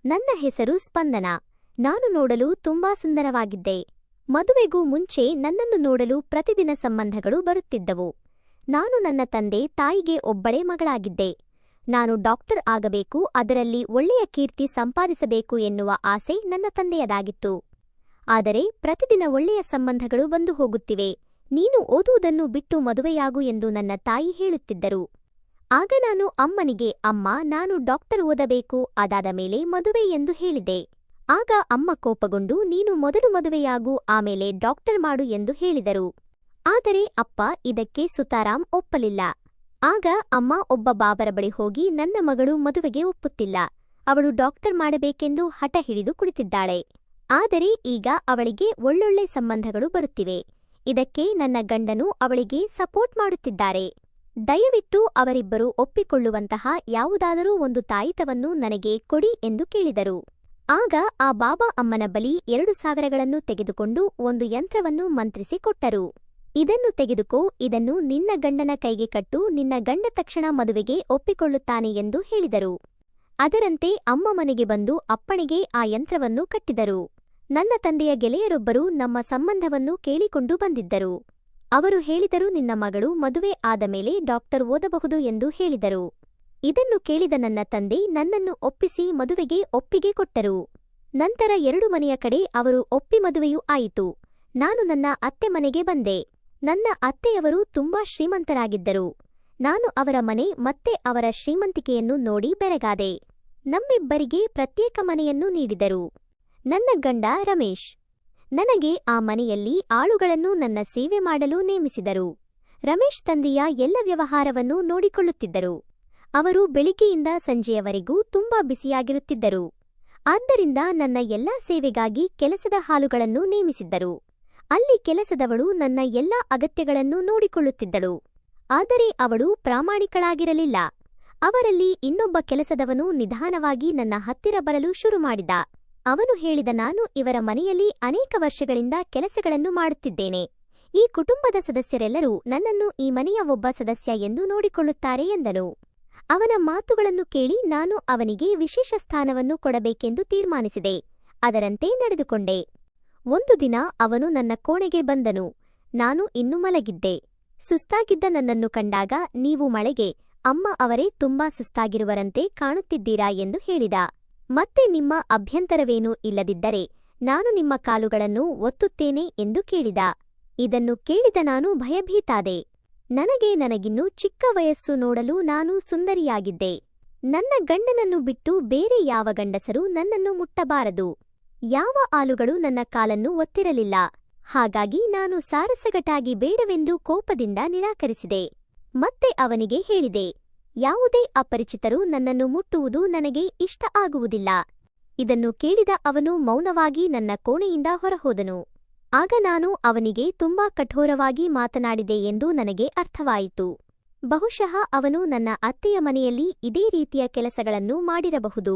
ನನ್ನ ಹೆಸರು ಸ್ಪಂದನ. ನಾನು ನೋಡಲು ತುಂಬಾ ಸುಂದರವಾಗಿದ್ದೆ. ಮದುವೆಗೂ ಮುಂಚೆ ನನ್ನನ್ನು ನೋಡಲು ಪ್ರತಿದಿನ ಸಂಬಂಧಗಳು ಬರುತ್ತಿದ್ದವು. ನಾನು ನನ್ನ ತಂದೆ ತಾಯಿಗೆ ಒಬ್ಬಳೇ ಮಗಳಾಗಿದ್ದೆ. ನಾನು ಡಾಕ್ಟರ್ ಆಗಬೇಕು, ಅದರಲ್ಲಿ ಒಳ್ಳೆಯ ಕೀರ್ತಿ ಸಂಪಾದಿಸಬೇಕು ಎನ್ನುವ ಆಸೆ ನನ್ನ ತಂದೆಯದಾಗಿತ್ತು. ಆದರೆ ಪ್ರತಿದಿನ ಒಳ್ಳೆಯ ಸಂಬಂಧಗಳು ಬಂದು ಹೋಗುತ್ತಿವೆ. ನೀನು ಓದುವುದನ್ನು ಬಿಟ್ಟು ಮದುವೆಯಾಗು ಎಂದು ನನ್ನ ತಾಯಿ ಹೇಳುತ್ತಿದ್ದರು. ಆಗ ನಾನು ಅಮ್ಮನಿಗೆ, ಅಮ್ಮ, ನಾನು ಡಾಕ್ಟರ್ ಓದಬೇಕು, ಅದಾದ ಮೇಲೆ ಮದುವೆ ಎಂದು ಹೇಳಿದೆ. ಆಗ ಅಮ್ಮ ಕೋಪಗೊಂಡು, ನೀನು ಮೊದಲು ಮದುವೆಯಾಗು, ಆಮೇಲೆ ಡಾಕ್ಟರ್ ಮಾಡು ಎಂದು ಹೇಳಿದರು. ಆದರೆ ಅಪ್ಪ ಇದಕ್ಕೆ ಸುತಾರಾಮ್ ಒಪ್ಪಲಿಲ್ಲ. ಆಗ ಅಮ್ಮ ಒಬ್ಬ ಬಾಬರ ಬಳಿ ಹೋಗಿ, ನನ್ನ ಮಗಳು ಮದುವೆಗೆ ಒಪ್ಪುತ್ತಿಲ್ಲ, ಅವಳು ಡಾಕ್ಟರ್ ಮಾಡಬೇಕೆಂದು ಹಠ ಹಿಡಿದು ಕುಳಿತಿದ್ದಾಳೆ. ಆದರೆ ಈಗ ಅವಳಿಗೆ ಒಳ್ಳೊಳ್ಳೆ ಸಂಬಂಧಗಳು ಬರುತ್ತಿವೆ. ಇದಕ್ಕೆ ನನ್ನ ಗಂಡನು ಅವಳಿಗೆ ಸಪೋರ್ಟ್ ಮಾಡುತ್ತಿದ್ದಾರೆ. ದಯವಿಟ್ಟು ಅವರಿಬ್ಬರು ಒಪ್ಪಿಕೊಳ್ಳುವಂತಹ ಯಾವುದಾದರೂ ಒಂದು ತಾಯಿತವನ್ನು ನನಗೆ ಕೊಡಿ ಎಂದು ಕೇಳಿದರು. ಆಗ ಆ ಬಾಬಾ ಅಮ್ಮನ ಬಳಿ 2,000ಗಳನ್ನು ತೆಗೆದುಕೊಂಡು ಒಂದು ಯಂತ್ರವನ್ನು ಮಂತ್ರಿಸಿ ಕೊಟ್ಟರು. ಇದನ್ನು ತೆಗೆದುಕೋ, ಇದನ್ನು ನಿನ್ನ ಗಂಡನ ಕೈಗೆ ಕಟ್ಟು, ನಿನ್ನ ಗಂಡ ತಕ್ಷಣ ಮದುವೆಗೆ ಒಪ್ಪಿಕೊಳ್ಳುತ್ತಾನೆ ಎಂದು ಹೇಳಿದರು. ಅದರಂತೆ ಅಮ್ಮ ಮನೆಗೆ ಬಂದು ಅಪ್ಪಣಿಗೆ ಆ ಯಂತ್ರವನ್ನು ಕಟ್ಟಿದರು. ನನ್ನ ತಂದೆಯ ಗೆಳೆಯರೊಬ್ಬರು ನಮ್ಮ ಸಂಬಂಧವನ್ನು ಕೇಳಿಕೊಂಡು ಬಂದಿದ್ದರು. ಅವರು ಹೇಳಿದರು, ನಿನ್ನ ಮಗಳು ಮದುವೆ ಆದ ಮೇಲೆ ಡಾಕ್ಟರ್ ಓದಬಹುದು ಎಂದು ಹೇಳಿದರು. ಇದನ್ನು ಕೇಳಿದ ನನ್ನ ತಂದೆ ನನ್ನನ್ನು ಒಪ್ಪಿಸಿ ಮದುವೆಗೆ ಒಪ್ಪಿಗೆ ಕೊಟ್ಟರು. ನಂತರ 2 ಮನೆಯ ಕಡೆ ಅವರು ಒಪ್ಪಿ ಮದುವೆಯೂ ಆಯಿತು. ನಾನು ನನ್ನ ಅತ್ತೆ ಮನೆಗೆ ಬಂದೆ. ನನ್ನ ಅತ್ತೆಯವರು ತುಂಬಾ ಶ್ರೀಮಂತರಾಗಿದ್ದರು. ನಾನು ಅವರ ಮನೆ ಮತ್ತೆ ಅವರ ಶ್ರೀಮಂತಿಕೆಯನ್ನು ನೋಡಿ ಬೆರಗಾದೆ. ನಮ್ಮಿಬ್ಬರಿಗೆ ಪ್ರತ್ಯೇಕ ಮನೆಯನ್ನು ನೀಡಿದರು. ನನ್ನ ಗಂಡ ರಮೇಶ್. ನನಗೆ ಆ ಮನೆಯಲ್ಲಿ ಆಳುಗಳನ್ನು ನನ್ನ ಸೇವೆ ಮಾಡಲು ನೇಮಿಸಿದರು. ರಮೇಶ್ ತಂದೆಯ ಎಲ್ಲ ವ್ಯವಹಾರವನ್ನು ನೋಡಿಕೊಳ್ಳುತ್ತಿದ್ದರು. ಅವರು ಬೆಳಿಗ್ಗೆಯಿಂದ ಸಂಜೆಯವರೆಗೂ ತುಂಬಾ ಬಿಸಿಯಾಗಿರುತ್ತಿದ್ದರು. ಆದ್ದರಿಂದ ನನ್ನ ಎಲ್ಲಾ ಸೇವೆಗಾಗಿ ಕೆಲಸದ ಹಾಲುಗಳನ್ನು ನೇಮಿಸಿದ್ದರು. ಅಲ್ಲಿ ಕೆಲಸದವಳು ನನ್ನ ಎಲ್ಲಾ ಅಗತ್ಯಗಳನ್ನು ನೋಡಿಕೊಳ್ಳುತ್ತಿದ್ದಳು. ಆದರೆ ಅವಳು ಪ್ರಾಮಾಣಿಕಳಾಗಿರಲಿಲ್ಲ. ಅವರಲ್ಲಿ ಇನ್ನೊಬ್ಬ ಕೆಲಸದವನು ನಿಧಾನವಾಗಿ ನನ್ನ ಹತ್ತಿರ ಬರಲು ಶುರು ಮಾಡಿದ. ಅವನು ಹೇಳಿದ, ನಾನು ಇವರ ಮನೆಯಲ್ಲಿ ಅನೇಕ ವರ್ಷಗಳಿಂದ ಕೆಲಸಗಳನ್ನು ಮಾಡುತ್ತಿದ್ದೇನೆ. ಈ ಕುಟುಂಬದ ಸದಸ್ಯರೆಲ್ಲರೂ ನನ್ನನ್ನು ಈ ಮನೆಯ ಒಬ್ಬ ಸದಸ್ಯ ಎಂದು ನೋಡಿಕೊಳ್ಳುತ್ತಾರೆ ಎಂದನು. ಅವನ ಮಾತುಗಳನ್ನು ಕೇಳಿ ನಾನು ಅವನಿಗೆ ವಿಶೇಷ ಸ್ಥಾನವನ್ನು ಕೊಡಬೇಕೆಂದು ತೀರ್ಮಾನಿಸಿದೆ. ಅದರಂತೆ ನಡೆದುಕೊಂಡೆ. ಒಂದು ದಿನ ಅವನು ನನ್ನ ಕೋಣೆಗೆ ಬಂದನು. ನಾನು ಇನ್ನೂ ಮಲಗಿದ್ದೆ. ಸುಸ್ತಾಗಿದ್ದ ನನ್ನನ್ನು ಕಂಡಾಗ, ನೀವು ಮಳೆಗೆ ಅಮ್ಮ ಅವರೇ ತುಂಬಾ ಸುಸ್ತಾಗಿರುವರಂತೆ ಕಾಣುತ್ತಿದ್ದೀರಾ ಎಂದು ಹೇಳಿದ. ಮತ್ತೆ ನಿಮ್ಮ ಅಭ್ಯಂತರವೇನೂ ಇಲ್ಲದಿದ್ದರೆ ನಾನು ನಿಮ್ಮ ಕಾಲುಗಳನ್ನು ಒತ್ತುತ್ತೇನೆ ಎಂದು ಕೇಳಿದ. ಇದನ್ನು ಕೇಳಿದ ನಾನು ಭಯಭೀತಾದೆ. ನನಗಿನ್ನೂ ಚಿಕ್ಕ ವಯಸ್ಸು, ನೋಡಲು ನಾನು ಸುಂದರಿಯಾಗಿದ್ದೆ. ನನ್ನ ಗಂಡನನ್ನು ಬಿಟ್ಟು ಬೇರೆ ಯಾವ ಗಂಡಸರು ನನ್ನನ್ನು ಮುಟ್ಟಬಾರದು. ಯಾವ ಆಳುಗಳು ನನ್ನ ಕಾಲನ್ನು ಒತ್ತಿರಲಿಲ್ಲ. ಹಾಗಾಗಿ ನಾನು ಸಾರಸಗಟಾಗಿ ಬೇಡವೆಂದು ಕೋಪದಿಂದ ನಿರಾಕರಿಸಿದೆ. ಮತ್ತೆ ಅವನಿಗೆ ಹೇಳಿದೆ, ಯಾವುದೇ ಅಪರಿಚಿತರು ನನ್ನನ್ನು ಮುಟ್ಟುವುದು ನನಗೆ ಇಷ್ಟ ಆಗುವುದಿಲ್ಲ. ಇದನ್ನು ಕೇಳಿದ ಅವನು ಮೌನವಾಗಿ ನನ್ನ ಕೋಣೆಯಿಂದ ಹೊರಹೋದನು. ಆಗ ನಾನು ಅವನಿಗೆ ತುಂಬಾ ಕಠೋರವಾಗಿ ಮಾತನಾಡಿದೆ ಎಂದು ನನಗೆ ಅರ್ಥವಾಯಿತು. ಬಹುಶಃ ಅವನು ನನ್ನ ಅತ್ತೆಯ ಮನೆಯಲ್ಲಿ ಇದೇ ರೀತಿಯ ಕೆಲಸಗಳನ್ನು ಮಾಡಿರಬಹುದು.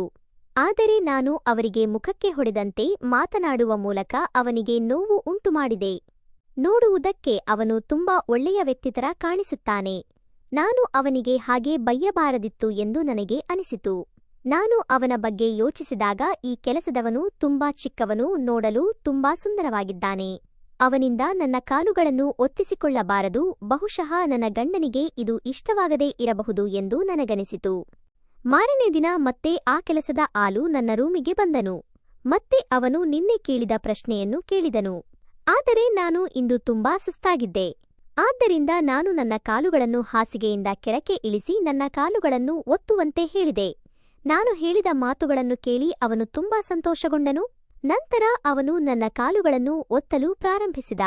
ಆದರೆ ನಾನು ಅವರಿಗೆ ಮುಖಕ್ಕೆ ಹೊಡೆದಂತೆ ಮಾತನಾಡುವ ಮೂಲಕ ಅವನಿಗೆ ನೋವು ಉಂಟುಮಾಡಿದೆ. ನೋಡುವುದಕ್ಕೆ ಅವನು ತುಂಬಾ ಒಳ್ಳೆಯ ವ್ಯಕ್ತಿತರ ಕಾಣಿಸುತ್ತಾನೆ. ನಾನು ಅವನಿಗೆ ಹಾಗೆ ಬಯ್ಯಬಾರದಿತ್ತು ಎಂದು ನನಗೆ ಅನಿಸಿತು. ನಾನು ಅವನ ಬಗ್ಗೆ ಯೋಚಿಸಿದಾಗ, ಈ ಕೆಲಸದವನು ತುಂಬಾ ಚಿಕ್ಕವನು, ನೋಡಲು ತುಂಬಾ ಸುಂದರವಾಗಿದ್ದಾನೆ. ಅವನಿಂದ ನನ್ನ ಕಾಲುಗಳನ್ನು ಒತ್ತಿಸಿಕೊಳ್ಳಬಾರದು. ಬಹುಶಃ ನನ್ನ ಗಂಡನಿಗೆ ಇದು ಇಷ್ಟವಾಗದೇ ಇರಬಹುದು ಎಂದು ನನಗನಿಸಿತು. ಮಾರನೇ ದಿನ ಮತ್ತೆ ಆ ಕೆಲಸದ ಆಳು ನನ್ನ ರೂಮಿಗೆ ಬಂದನು. ಮತ್ತೆ ಅವನು ನಿನ್ನೆ ಕೇಳಿದ ಪ್ರಶ್ನೆಯನ್ನು ಕೇಳಿದನು. ಆದರೆ ನಾನು ಇಂದು ತುಂಬಾ ಸುಸ್ತಾಗಿದ್ದೆ. ಆದ್ದರಿಂದ ನಾನು ನನ್ನ ಕಾಲುಗಳನ್ನು ಹಾಸಿಗೆಯಿಂದ ಕೆಳಕ್ಕೆ ಇಳಿಸಿ ನನ್ನ ಕಾಲುಗಳನ್ನು ಒತ್ತುವಂತೆ ಹೇಳಿದೆ. ನಾನು ಹೇಳಿದ ಮಾತುಗಳನ್ನು ಕೇಳಿ ಅವನು ತುಂಬಾ ಸಂತೋಷಗೊಂಡನು. ನಂತರ ಅವನು ನನ್ನ ಕಾಲುಗಳನ್ನು ಒತ್ತಲು ಪ್ರಾರಂಭಿಸಿದ.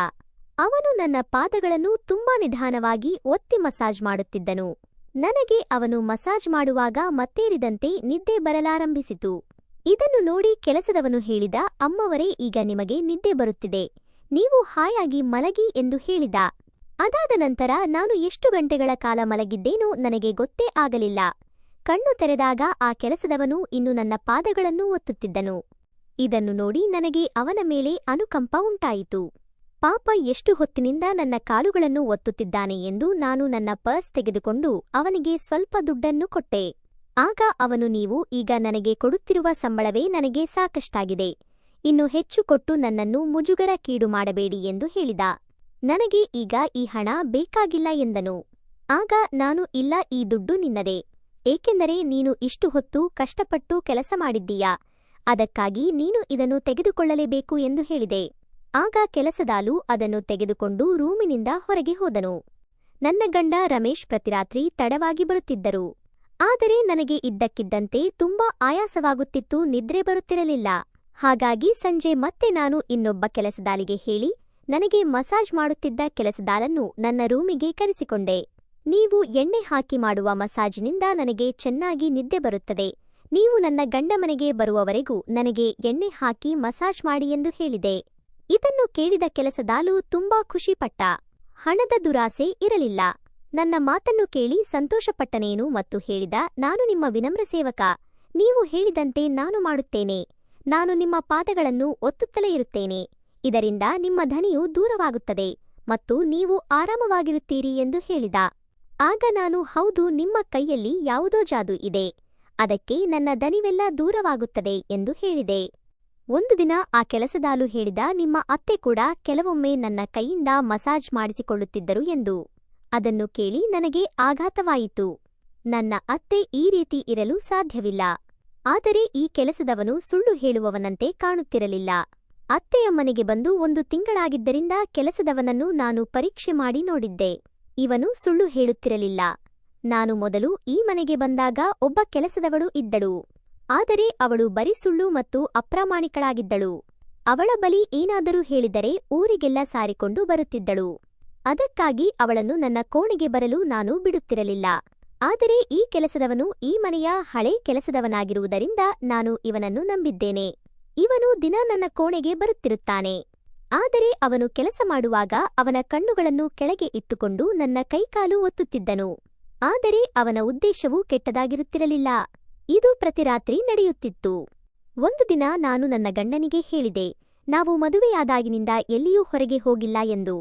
ಅವನು ನನ್ನ ಪಾದಗಳನ್ನು ತುಂಬಾ ನಿಧಾನವಾಗಿ ಒತ್ತಿ ಮಸಾಜ್ ಮಾಡುತ್ತಿದ್ದನು. ನನಗೆ ಅವನು ಮಸಾಜ್ ಮಾಡುವಾಗ ಮತ್ತೇರಿದಂತೆ ನಿದ್ದೆ ಬರಲಾರಂಭಿಸಿತು. ಇದನ್ನು ನೋಡಿ ಕೆಲಸದವನು ಹೇಳಿದ, ಅಮ್ಮವರೇ, ಈಗ ನಿಮಗೆ ನಿದ್ದೆ ಬರುತ್ತಿದೆ, ನೀವು ಹಾಯಾಗಿ ಮಲಗಿ ಎಂದು ಹೇಳಿದ. ಅದಾದ ನಂತರ ನಾನು ಎಷ್ಟು ಗಂಟೆಗಳ ಕಾಲ ಮಲಗಿದ್ದೇನೋ ನನಗೆ ಗೊತ್ತೇ ಆಗಲಿಲ್ಲ. ಕಣ್ಣು ತೆರೆದಾಗ ಆ ಕೆಲಸದವನು ಇನ್ನು ನನ್ನ ಪಾದಗಳನ್ನು ಒತ್ತುತ್ತಿದ್ದನು. ಇದನ್ನು ನೋಡಿ ನನಗೆ ಅವನ ಮೇಲೆ ಅನುಕಂಪ ಉಂಟಾಯಿತು. ಪಾಪ, ಎಷ್ಟು ಹೊತ್ತಿನಿಂದ ನನ್ನ ಕಾಲುಗಳನ್ನು ಒತ್ತುತ್ತಿದ್ದಾನೆ ಎಂದು ನಾನು ನನ್ನ ಪರ್ಸ್ ತೆಗೆದುಕೊಂಡು ಅವನಿಗೆ ಸ್ವಲ್ಪ ದುಡ್ಡನ್ನು ಕೊಟ್ಟೆ. ಆಗ ಅವನು, ನೀವು ಈಗ ನನಗೆ ಕೊಡುತ್ತಿರುವ ಸಂಬಳವೇ ನನಗೆ ಸಾಕಷ್ಟಾಗಿದೆ. ಇನ್ನು ಹೆಚ್ಚು ಕೊಟ್ಟು ನನ್ನನ್ನು ಮುಜುಗರಕ್ಕೀಡು ಮಾಡಬೇಡಿ ಎಂದು ಹೇಳಿದ. ನನಗೆ ಈಗ ಈ ಹಣ ಬೇಕಾಗಿಲ್ಲ ಎಂದನು. ಆಗ ನಾನು, ಇಲ್ಲ, ಈ ದುಡ್ಡು ನಿನ್ನದೇ. ಏಕೆಂದರೆ ನೀನು ಇಷ್ಟು ಹೊತ್ತು ಕಷ್ಟಪಟ್ಟು ಕೆಲಸ ಮಾಡಿದ್ದೀಯಾ, ಅದಕ್ಕಾಗಿ ನೀನು ಇದನ್ನು ತೆಗೆದುಕೊಳ್ಳಲೇಬೇಕು ಎಂದು ಹೇಳಿದೆ. ಆಗ ಕೆಲಸದಾಳು ಅದನ್ನು ತೆಗೆದುಕೊಂಡು ರೂಮಿನಿಂದ ಹೊರಗೆ ಹೋದನು. ನನ್ನ ಗಂಡ ರಮೇಶ್ ಪ್ರತಿರಾತ್ರಿ ತಡವಾಗಿ ಬರುತ್ತಿದ್ದರು. ಆದರೆ ನನಗೆ ಇದ್ದಕ್ಕಿದ್ದಂತೆ ತುಂಬಾ ಆಯಾಸವಾಗುತ್ತಿತ್ತು, ನಿದ್ರೆ ಬರುತ್ತಿರಲಿಲ್ಲ. ಹಾಗಾಗಿ ಸಂಜೆ ಮತ್ತೆ ನಾನು ಇನ್ನೊಬ್ಬ ಕೆಲಸದಾಳಿಗೆ ಹೇಳಿ ನನಗೆ ಮಸಾಜ್ ಮಾಡುತ್ತಿದ್ದ ಕೆಲಸದಾಳನ್ನು ನನ್ನ ರೂಮಿಗೆ ಕರೆಸಿಕೊಂಡೆ. ನೀವು ಎಣ್ಣೆ ಹಾಕಿ ಮಾಡುವ ಮಸಾಜಿನಿಂದ ನನಗೆ ಚೆನ್ನಾಗಿ ನಿದ್ದೆ ಬರುತ್ತದೆ. ನೀವು ನನ್ನ ಗಂಡ ಮನೆಗೆ ಬರುವವರೆಗೂ ನನಗೆ ಎಣ್ಣೆ ಹಾಕಿ ಮಸಾಜ್ ಮಾಡಿ ಎಂದು ಹೇಳಿದೆ. ಇದನ್ನು ಕೇಳಿದ ಕೆಲಸದಾಳು ತುಂಬಾ ಖುಷಿಪಟ್ಟ. ಹಣದ ದುರಾಸೆ ಇರಲಿಲ್ಲ. ನನ್ನ ಮಾತನ್ನು ಕೇಳಿ ಸಂತೋಷಪಟ್ಟನೇನು ಮತ್ತು ಹೇಳಿದ, ನಾನು ನಿಮ್ಮ ವಿನಮ್ರ ಸೇವಕ. ನೀವು ಹೇಳಿದಂತೆ ನಾನು ಮಾಡುತ್ತೇನೆ. ನಾನು ನಿಮ್ಮ ಪಾದಗಳನ್ನು ಒತ್ತುತ್ತಲೇ ಇರುತ್ತೇನೆ. ಇದರಿಂದ ನಿಮ್ಮ ಧನಿಯು ದೂರವಾಗುತ್ತದೆ ಮತ್ತು ನೀವು ಆರಾಮವಾಗಿರುತ್ತೀರಿ ಎಂದು ಹೇಳಿದ. ಆಗ ನಾನು, ಹೌದು, ನಿಮ್ಮ ಕೈಯಲ್ಲಿ ಯಾವುದೋ ಜಾದು ಇದೆ, ಅದಕ್ಕೆ ನನ್ನ ದನಿವೆಲ್ಲ ದೂರವಾಗುತ್ತದೆ ಎಂದು ಹೇಳಿದೆ. ಒಂದು ದಿನ ಆ ಕೆಲಸದಾಳು ಹೇಳಿದ, ನಿಮ್ಮ ಅತ್ತೆ ಕೂಡ ಕೆಲವೊಮ್ಮೆ ನನ್ನ ಕೈಯಿಂದ ಮಸಾಜ್ ಮಾಡಿಸಿಕೊಳ್ಳುತ್ತಿದ್ದರು ಎಂದು. ಅದನ್ನು ಕೇಳಿ ನನಗೆ ಆಘಾತವಾಯಿತು. ನನ್ನ ಅತ್ತೆ ಈ ರೀತಿ ಇರಲು ಸಾಧ್ಯವಿಲ್ಲ. ಆದರೆ ಈ ಕೆಲಸದವನು ಸುಳ್ಳು ಹೇಳುವವನಂತೆ ಕಾಣುತ್ತಿರಲಿಲ್ಲ. ಅತ್ತೆಯ ಮನೆಗೆ ಬಂದು 1 ತಿಂಗಳಾಗಿದ್ದರಿಂದ ಕೆಲಸದವನನ್ನು ನಾನು ಪರೀಕ್ಷೆ ಮಾಡಿ ನೋಡಿದ್ದೆ. ಇವನು ಸುಳ್ಳು ಹೇಳುತ್ತಿರಲಿಲ್ಲ. ನಾನು ಮೊದಲು ಈ ಮನೆಗೆ ಬಂದಾಗ ಒಬ್ಬ ಕೆಲಸದವಳು ಇದ್ದಳು. ಆದರೆ ಅವಳು ಬರೀ ಸುಳ್ಳು ಮತ್ತು ಅಪ್ರಾಮಾಣಿಕಳಾಗಿದ್ದಳು. ಅವಳ ಬಳಿ ಏನಾದರೂ ಹೇಳಿದರೆ ಊರಿಗೆಲ್ಲ ಸಾರಿಕೊಂಡು ಬರುತ್ತಿದ್ದಳು. ಅದಕ್ಕಾಗಿ ಅವಳನ್ನು ನನ್ನ ಕೋಣೆಗೆ ಬರಲು ನಾನು ಬಿಡುತ್ತಿರಲಿಲ್ಲ. ಆದರೆ ಈ ಕೆಲಸದವನು ಈ ಮನೆಯ ಹಳೆ ಕೆಲಸದವನಾಗಿರುವುದರಿಂದ ನಾನು ಇವನನ್ನು ನಂಬಿದ್ದೇನೆ. ಇವನು ದಿನ ನನ್ನ ಕೋಣೆಗೆ ಬರುತ್ತಿರುತ್ತಾನೆ. ಆದರೆ ಅವನು ಕೆಲಸ ಮಾಡುವಾಗ ಅವನ ಕಣ್ಣುಗಳನ್ನು ಕೆಳಗೆ ಇಟ್ಟುಕೊಂಡು ನನ್ನ ಕೈಕಾಲು ಒತ್ತುತ್ತಿದ್ದನು. ಆದರೆ ಅವನ ಉದ್ದೇಶವು ಕೆಟ್ಟದಾಗಿರುತ್ತಿರಲಿಲ್ಲ. ಇದು ಪ್ರತಿ ರಾತ್ರಿ ನಡೆಯುತ್ತಿತ್ತು. ಒಂದು ದಿನ ನಾನು ನನ್ನ ಗಂಡನಿಗೆ ಹೇಳಿದೆ, ನಾವು ಮದುವೆಯಾದಾಗಿನಿಂದ ಎಲ್ಲಿಯೂ ಹೊರಗೆ ಹೋಗಿಲ್ಲ ಎಂದು.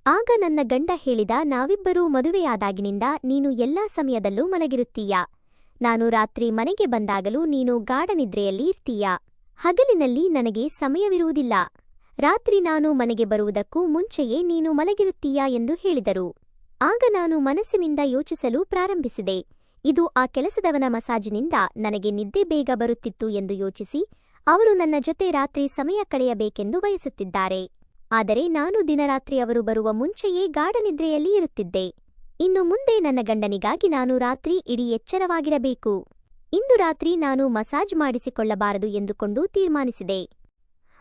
ಆಗ ನನ್ನ ಗಂಡ ಹೇಳಿದ, ನಾವಿಬ್ಬರೂ ಮದುವೆಯಾದಾಗಿನಿಂದ ನೀನು ಎಲ್ಲಾ ಸಮಯದಲ್ಲೂ ಮಲಗಿರುತ್ತೀಯಾ. ನಾನು ರಾತ್ರಿ ಮನೆಗೆ ಬಂದಾಗಲೂ ನೀನು ಗಾಢನಿದ್ರೆಯಲ್ಲಿ ಇರ್ತೀಯಾ. ಹಗಲಿನಲ್ಲಿ ನನಗೆ ಸಮಯವಿರುವುದಿಲ್ಲ. ರಾತ್ರಿ ನಾನು ಮನೆಗೆ ಬರುವುದಕ್ಕೂ ಮುಂಚೆಯೇ ನೀನು ಮಲಗಿರುತ್ತೀಯಾ ಎಂದು ಹೇಳಿದರು. ಆಗ ನಾನು ಮನಸ್ಸಿನಿಂದ ಯೋಚಿಸಲು ಪ್ರಾರಂಭಿಸಿದೆ. ಇದು ಆ ಕೆಲಸದವನ ಮಸಾಜಿನಿಂದ ನನಗೆ ನಿದ್ದೆ ಬೇಗ ಬರುತ್ತಿತ್ತು ಎಂದು ಯೋಚಿಸಿ, ಅವರು ನನ್ನ ಜೊತೆ ರಾತ್ರಿ ಸಮಯ ಕಳೆಯಬೇಕೆಂದು ಬಯಸುತ್ತಿದ್ದಾರೆ. ಆದರೆ ನಾನು ದಿನರಾತ್ರಿ ಅವರು ಬರುವ ಮುಂಚೆಯೇ ಗಾಢನಿದ್ರೆಯಲ್ಲಿ ಇರುತ್ತಿದ್ದೆ. ಇನ್ನು ಮುಂದೆ ನನ್ನ ಗಂಡನಿಗಾಗಿ ನಾನು ರಾತ್ರಿ ಇಡೀ ಎಚ್ಚರವಾಗಿರಬೇಕು. ಇಂದು ರಾತ್ರಿ ನಾನು ಮಸಾಜ್ ಮಾಡಿಸಿಕೊಳ್ಳಬಾರದು ಎಂದುಕೊಂಡು ತೀರ್ಮಾನಿಸಿದೆ.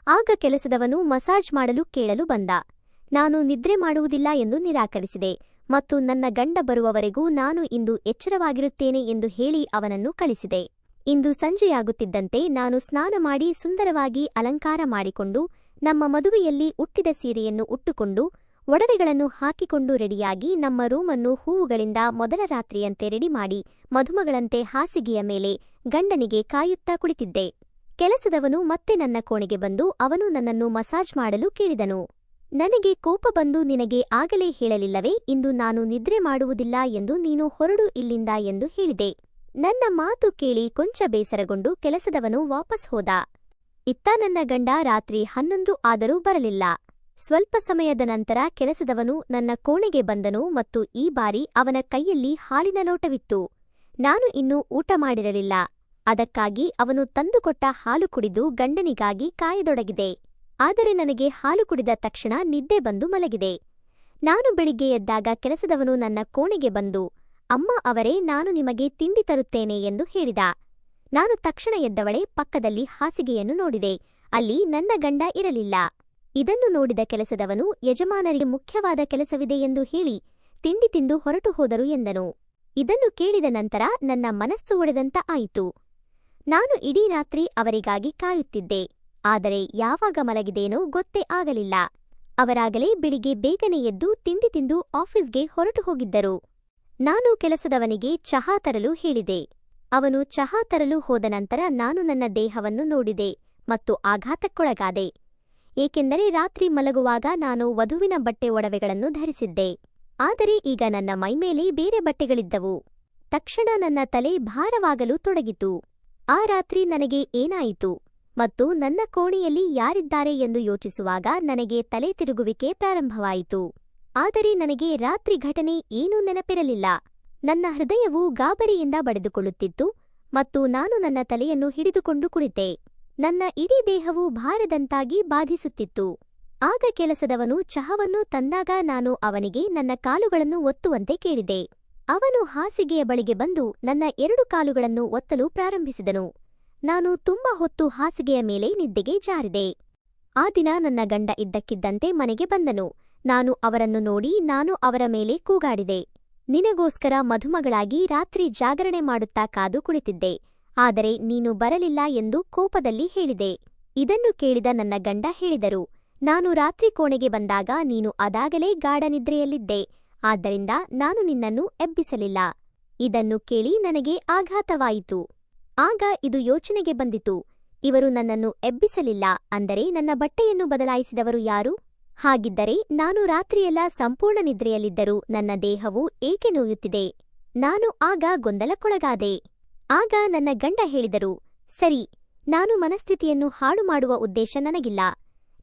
ಆಗ ಕೆಲಸದವನು ಮಸಾಜ್ ಮಾಡಲು ಕೇಳಲು ಬಂದ. ನಾನು ನಿದ್ರೆ ಮಾಡುವುದಿಲ್ಲ ಎಂದು ನಿರಾಕರಿಸಿದೆ ಮತ್ತು ನನ್ನ ಗಂಡ ಬರುವವರೆಗೂ ನಾನು ಇಂದು ಎಚ್ಚರವಾಗಿರುತ್ತೇನೆ ಎಂದು ಹೇಳಿ ಅವನನ್ನು ಕಳಿಸಿದೆ. ಇಂದು ಸಂಜೆಯಾಗುತ್ತಿದ್ದಂತೆ ನಾನು ಸ್ನಾನ ಮಾಡಿ ಸುಂದರವಾಗಿ ಅಲಂಕಾರ ಮಾಡಿಕೊಂಡು ನಮ್ಮ ಮದುವೆಯಲ್ಲಿ ಉಟ್ಟಿದ ಸೀರೆಯನ್ನು ಉಟ್ಟುಕೊಂಡು ಒಡವೆಗಳನ್ನು ಹಾಕಿಕೊಂಡು ರೆಡಿಯಾಗಿ ನಮ್ಮ ರೂಮನ್ನು ಹೂವುಗಳಿಂದ ಮೊದಲ ರಾತ್ರಿಯಂತೆ ರೆಡಿ ಮಾಡಿ ಮಧುಮಗಳಂತೆ ಹಾಸಿಗೆಯ ಮೇಲೆ ಗಂಡನಿಗೆ ಕಾಯುತ್ತಾ ಕುಳಿತಿದ್ದೆ. ಕೆಲಸದವನು ಮತ್ತೆ ನನ್ನ ಕೋಣೆಗೆ ಬಂದು ಅವನು ನನ್ನನ್ನು ಮಸಾಜ್ ಮಾಡಲು ಕೇಳಿದನು. ನನಗೆ ಕೋಪ ಬಂದು, ನಿನಗೆ ಆಗಲೇ ಹೇಳಲಿಲ್ಲವೇ ಇಂದು ನಾನು ನಿದ್ರೆ ಮಾಡುವುದಿಲ್ಲ ಎಂದು, ನೀನು ಹೊರಡು ಇಲ್ಲಿಂದ ಎಂದು ಹೇಳಿದೆ. ನನ್ನ ಮಾತು ಕೇಳಿ ಕೊಂಚ ಬೇಸರಗೊಂಡು ಕೆಲಸದವನು ವಾಪಸ್ ಹೋದ. ಇತ್ತ ನನ್ನ ಗಂಡ ರಾತ್ರಿ 11 ಆದರೂ ಬರಲಿಲ್ಲ. ಸ್ವಲ್ಪ ಸಮಯದ ನಂತರ ಕೆಲಸದವನು ನನ್ನ ಕೋಣೆಗೆ ಬಂದನು ಮತ್ತು ಈ ಬಾರಿ ಅವನ ಕೈಯಲ್ಲಿ ಹಾಲಿನ ಲೋಟವಿತ್ತು. ನಾನು ಇನ್ನೂ ಊಟ ಮಾಡಿರಲಿಲ್ಲ. ಅದಕ್ಕಾಗಿ ಅವನು ತಂದುಕೊಟ್ಟ ಹಾಲು ಕುಡಿದು ಗಂಡನಿಗಾಗಿ ಕಾಯದೊಡಗಿದೆ. ಆದರೆ ನನಗೆ ಹಾಲು ಕುಡಿದ ತಕ್ಷಣ ನಿದ್ದೆ ಬಂದು ಮಲಗಿದೆ. ನಾನು ಬೆಳಿಗ್ಗೆ ಎದ್ದಾಗ ಕೆಲಸದವನು ನನ್ನ ಕೋಣೆಗೆ ಬಂದು, ಅಮ್ಮ ಅವರೇ, ನಾನು ನಿಮಗೆ ತಿಂಡಿ ತರುತ್ತೇನೆ ಎಂದು ಹೇಳಿದ. ನಾನು ತಕ್ಷಣ ಎದ್ದವಳೆ ಪಕ್ಕದಲ್ಲಿ ಹಾಸಿಗೆಯನ್ನು ನೋಡಿದೆ. ಅಲ್ಲಿ ನನ್ನ ಗಂಡ ಇರಲಿಲ್ಲ. ಇದನ್ನು ನೋಡಿದ ಕೆಲಸದವನು, ಯಜಮಾನರಿಗೆ ಮುಖ್ಯವಾದ ಕೆಲಸವಿದೆ ಎಂದು ಹೇಳಿ ತಿಂಡಿ ತಿಂದು ಹೊರಟು ಹೋದರು ಎಂದನು. ಇದನ್ನು ಕೇಳಿದ ನಂತರ ನನ್ನ ಮನಸ್ಸು ಒಡೆದಂತ ಆಯಿತು. ನಾನು ಇಡೀ ರಾತ್ರಿ ಅವರಿಗಾಗಿ ಕಾಯುತ್ತಿದ್ದೆ. ಆದರೆ ಯಾವಾಗ ಮಲಗಿದೇನೋ ಗೊತ್ತೇ ಆಗಲಿಲ್ಲ. ಅವರಾಗಲೇ ಬೆಳಿಗ್ಗೆ ಬೇಗನೆ ಎದ್ದು ತಿಂಡಿ ತಿಂದು ಆಫೀಸ್ಗೆ ಹೊರಟು ಹೋಗಿದ್ದರು. ನಾನು ಕೆಲಸದವನಿಗೆ ಚಹಾ ತರಲು ಹೇಳಿದೆ. ಅವನು ಚಹಾ ತರಲು ಹೋದ ನಂತರ ನಾನು ನನ್ನ ದೇಹವನ್ನು ನೋಡಿದೆ ಮತ್ತು ಆಘಾತಕ್ಕೊಳಗಾದೆ. ಏಕೆಂದರೆ ರಾತ್ರಿ ಮಲಗುವಾಗ ನಾನು ವಧುವಿನ ಬಟ್ಟೆ ಒಡವೆಗಳನ್ನು ಧರಿಸಿದ್ದೆ. ಆದರೆ ಈಗ ನನ್ನ ಮೈಮೇಲೆ ಬೇರೆ ಬಟ್ಟೆಗಳಿದ್ದವು. ತಕ್ಷಣ ನನ್ನ ತಲೆ ಭಾರವಾಗಲು ತೊಡಗಿತು. ಆ ರಾತ್ರಿ ನನಗೆ ಏನಾಯಿತು ಮತ್ತು ನನ್ನ ಕೋಣೆಯಲ್ಲಿ ಯಾರಿದ್ದಾರೆ ಎಂದು ಯೋಚಿಸುವಾಗ ನನಗೆ ತಲೆ ತಿರುಗುವಿಕೆ ಪ್ರಾರಂಭವಾಯಿತು. ಆದರೆ ನನಗೆ ರಾತ್ರಿ ಘಟನೆ ಏನೂ ನೆನಪಿರಲಿಲ್ಲ. ನನ್ನ ಹೃದಯವು ಗಾಬರಿಯಿಂದ ಬಡಿದುಕೊಳ್ಳುತ್ತಿತ್ತು ಮತ್ತು ನಾನು ನನ್ನ ತಲೆಯನ್ನು ಹಿಡಿದುಕೊಂಡು ಕುಳಿತೆ. ನನ್ನ ಇಡೀ ದೇಹವು ಭಾರದಂತಾಗಿ ಬಾಧಿಸುತ್ತಿತ್ತು. ಆಗ ಕೆಲಸದವನು ಚಹವನ್ನು ತಂದಾಗ ನಾನು ಅವನಿಗೆ ನನ್ನ ಕಾಲುಗಳನ್ನು ಒತ್ತುವಂತೆ ಕೇಳಿದೆ. ಅವನು ಹಾಸಿಗೆಯ ಬಳಿಗೆ ಬಂದು ನನ್ನ 2 ಕಾಲುಗಳನ್ನು ಒತ್ತಲು ಪ್ರಾರಂಭಿಸಿದನು. ನಾನು ತುಂಬಾ ಹೊತ್ತು ಹಾಸಿಗೆಯ ಮೇಲೆ ನಿದ್ದೆಗೆ ಜಾರಿದೆ. ಆ ದಿನ ನನ್ನ ಗಂಡ ಇದ್ದಕ್ಕಿದ್ದಂತೆ ಮನೆಗೆ ಬಂದನು. ನಾನು ಅವರನ್ನು ನೋಡಿ ನಾನು ಅವರ ಮೇಲೆ ಕೂಗಾಡಿದೆ. ನಿನಗೋಸ್ಕರ ಮಧುಮಗಳಾಗಿ ರಾತ್ರಿ ಜಾಗರಣೆ ಮಾಡುತ್ತಾ ಕಾದು ಕುಳಿತಿದ್ದೆ, ಆದರೆ ನೀನು ಬರಲಿಲ್ಲ ಎಂದು ಕೋಪದಲ್ಲಿ ಹೇಳಿದೆ. ಇದನ್ನು ಕೇಳಿದ ನನ್ನ ಗಂಡ ಹೇಳಿದರು, ನಾನು ರಾತ್ರಿ ಕೋಣೆಗೆ ಬಂದಾಗ ನೀನು ಅದಾಗಲೇ ಗಾಢ ನಿದ್ರೆಯಲ್ಲಿದ್ದೆ, ಆದ್ದರಿಂದ ನಾನು ನಿನ್ನನ್ನು ಎಬ್ಬಿಸಲಿಲ್ಲ. ಇದನ್ನು ಕೇಳಿ ನನಗೆ ಆಘಾತವಾಯಿತು. ಆಗ ಇದು ಯೋಚನೆಗೆ ಬಂದಿತು, ಇವರು ನನ್ನನ್ನು ಎಬ್ಬಿಸಲಿಲ್ಲ ಅಂದರೆ ನನ್ನ ಬಟ್ಟೆಯನ್ನು ಬದಲಾಯಿಸಿದವರು ಯಾರು? ಹಾಗಿದ್ದರೆ ನಾನು ರಾತ್ರಿಯೆಲ್ಲ ಸಂಪೂರ್ಣ ನಿದ್ರೆಯಲ್ಲಿದ್ದರೂ ನನ್ನ ದೇಹವು ಏಕೆ ನೋಯುತ್ತಿದೆ? ನಾನು ಆಗ ಗೊಂದಲಕ್ಕೊಳಗಾದೆ. ಆಗ ನನ್ನ ಗಂಡ ಹೇಳಿದರು, ಸರಿ, ನಾನು ಮನಸ್ಥಿತಿಯನ್ನು ಹಾಳು ಮಾಡುವ ಉದ್ದೇಶ ನನಗಿಲ್ಲ.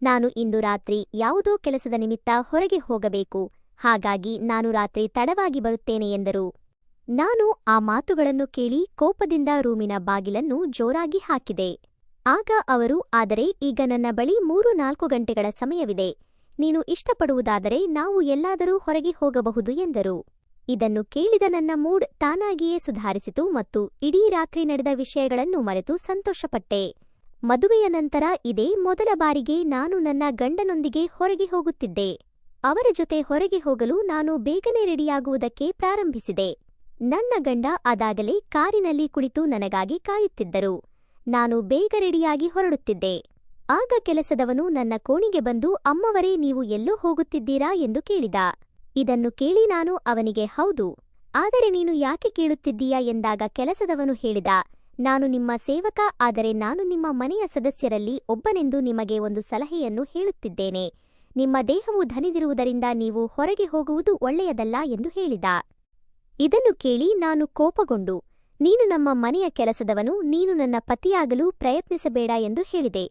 ನಾನು ಇಂದು ರಾತ್ರಿ ಯಾವುದೋ ಕೆಲಸದ ನಿಮಿತ್ತ ಹೊರಗೆ ಹೋಗಬೇಕು, ಹಾಗಾಗಿ ನಾನು ರಾತ್ರಿ ತಡವಾಗಿ ಬರುತ್ತೇನೆ ಎಂದರು. ನಾನು ಆ ಮಾತುಗಳನ್ನು ಕೇಳಿ ಕೋಪದಿಂದ ರೂಮಿನ ಬಾಗಿಲನ್ನು ಜೋರಾಗಿ ಹಾಕಿದೆ. ಆಗ ಅವರು, ಆದರೆ ಈಗ ನನ್ನ ಬಳಿ 3-4 ಗಂಟೆಗಳ ಸಮಯವಿದೆ, ನೀನು ಇಷ್ಟಪಡುವುದಾದರೆ ನಾವು ಎಲ್ಲಾದರೂ ಹೊರಗೆ ಹೋಗಬಹುದು ಎಂದರು. ಇದನ್ನು ಕೇಳಿದ ನನ್ನ ಮೂಡ್ ತಾನಾಗಿಯೇ ಸುಧಾರಿಸಿತು ಮತ್ತು ಇಡೀ ರಾತ್ರಿ ನಡೆದ ವಿಷಯಗಳನ್ನು ಮರೆತು ಸಂತೋಷಪಟ್ಟೆ. ಮದುವೆಯ ನಂತರ ಇದೇ ಮೊದಲ ಬಾರಿಗೆ ನಾನು ನನ್ನ ಗಂಡನೊಂದಿಗೆ ಹೊರಗೆ ಹೋಗುತ್ತಿದ್ದೆ. ಅವರ ಜೊತೆ ಹೊರಗೆ ಹೋಗಲು ನಾನು ಬೇಗನೆ ರೆಡಿಯಾಗುವುದಕ್ಕೆ ಪ್ರಾರಂಭಿಸಿದೆ. ನನ್ನ ಗಂಡ ಅದಾಗಲೇ ಕಾರಿನಲ್ಲಿ ಕುಳಿತು ನನಗಾಗಿ ಕಾಯುತ್ತಿದ್ದರು. ನಾನು ಬೇಗ ರೆಡಿಯಾಗಿ ಹೊರಡುತ್ತಿದ್ದೆ. ಆಗ ಕೆಲಸದವನು ನನ್ನ ಕೋಣೆಗೆ ಬಂದು, ಅಮ್ಮವರೇ, ನೀವು ಎಲ್ಲೋ ಹೋಗುತ್ತಿದ್ದೀರಾ ಎಂದು ಕೇಳಿದ. ಇದನ್ನು ಕೇಳಿ ನಾನು ಅವನಿಗೆ, ಹೌದು, ಆದರೆ ನೀನು ಯಾಕೆ ಕೇಳುತ್ತಿದ್ದೀಯಾ ಎಂದಾಗ ಕೆಲಸದವನು ಹೇಳಿದ, ನಾನು ನಿಮ್ಮ ಸೇವಕ, ಆದರೆ ನಾನು ನಿಮ್ಮ ಮನೆಯ ಸದಸ್ಯರಲ್ಲಿ ಒಬ್ಬನೆಂದು ನಿಮಗೆ ಒಂದು ಸಲಹೆಯನ್ನು ಹೇಳುತ್ತಿದ್ದೇನೆ. ನಿಮ್ಮ ದೇಹವು ಧನಿದಿರುವುದರಿಂದ ನೀವು ಹೊರಗೆ ಹೋಗುವುದು ಒಳ್ಳೆಯದಲ್ಲ ಎಂದು ಹೇಳಿದ. ಇದನ್ನು ಕೇಳಿ ನಾನು ಕೋಪಗೊಂಡು, ನೀನು ನಮ್ಮ ಮನೆಯ ಕೆಲಸದವನು, ನೀನು ನನ್ನ ಪತಿಯಾಗಲು ಪ್ರಯತ್ನಿಸಬೇಡ ಎಂದು ಹೇಳಿದೆ.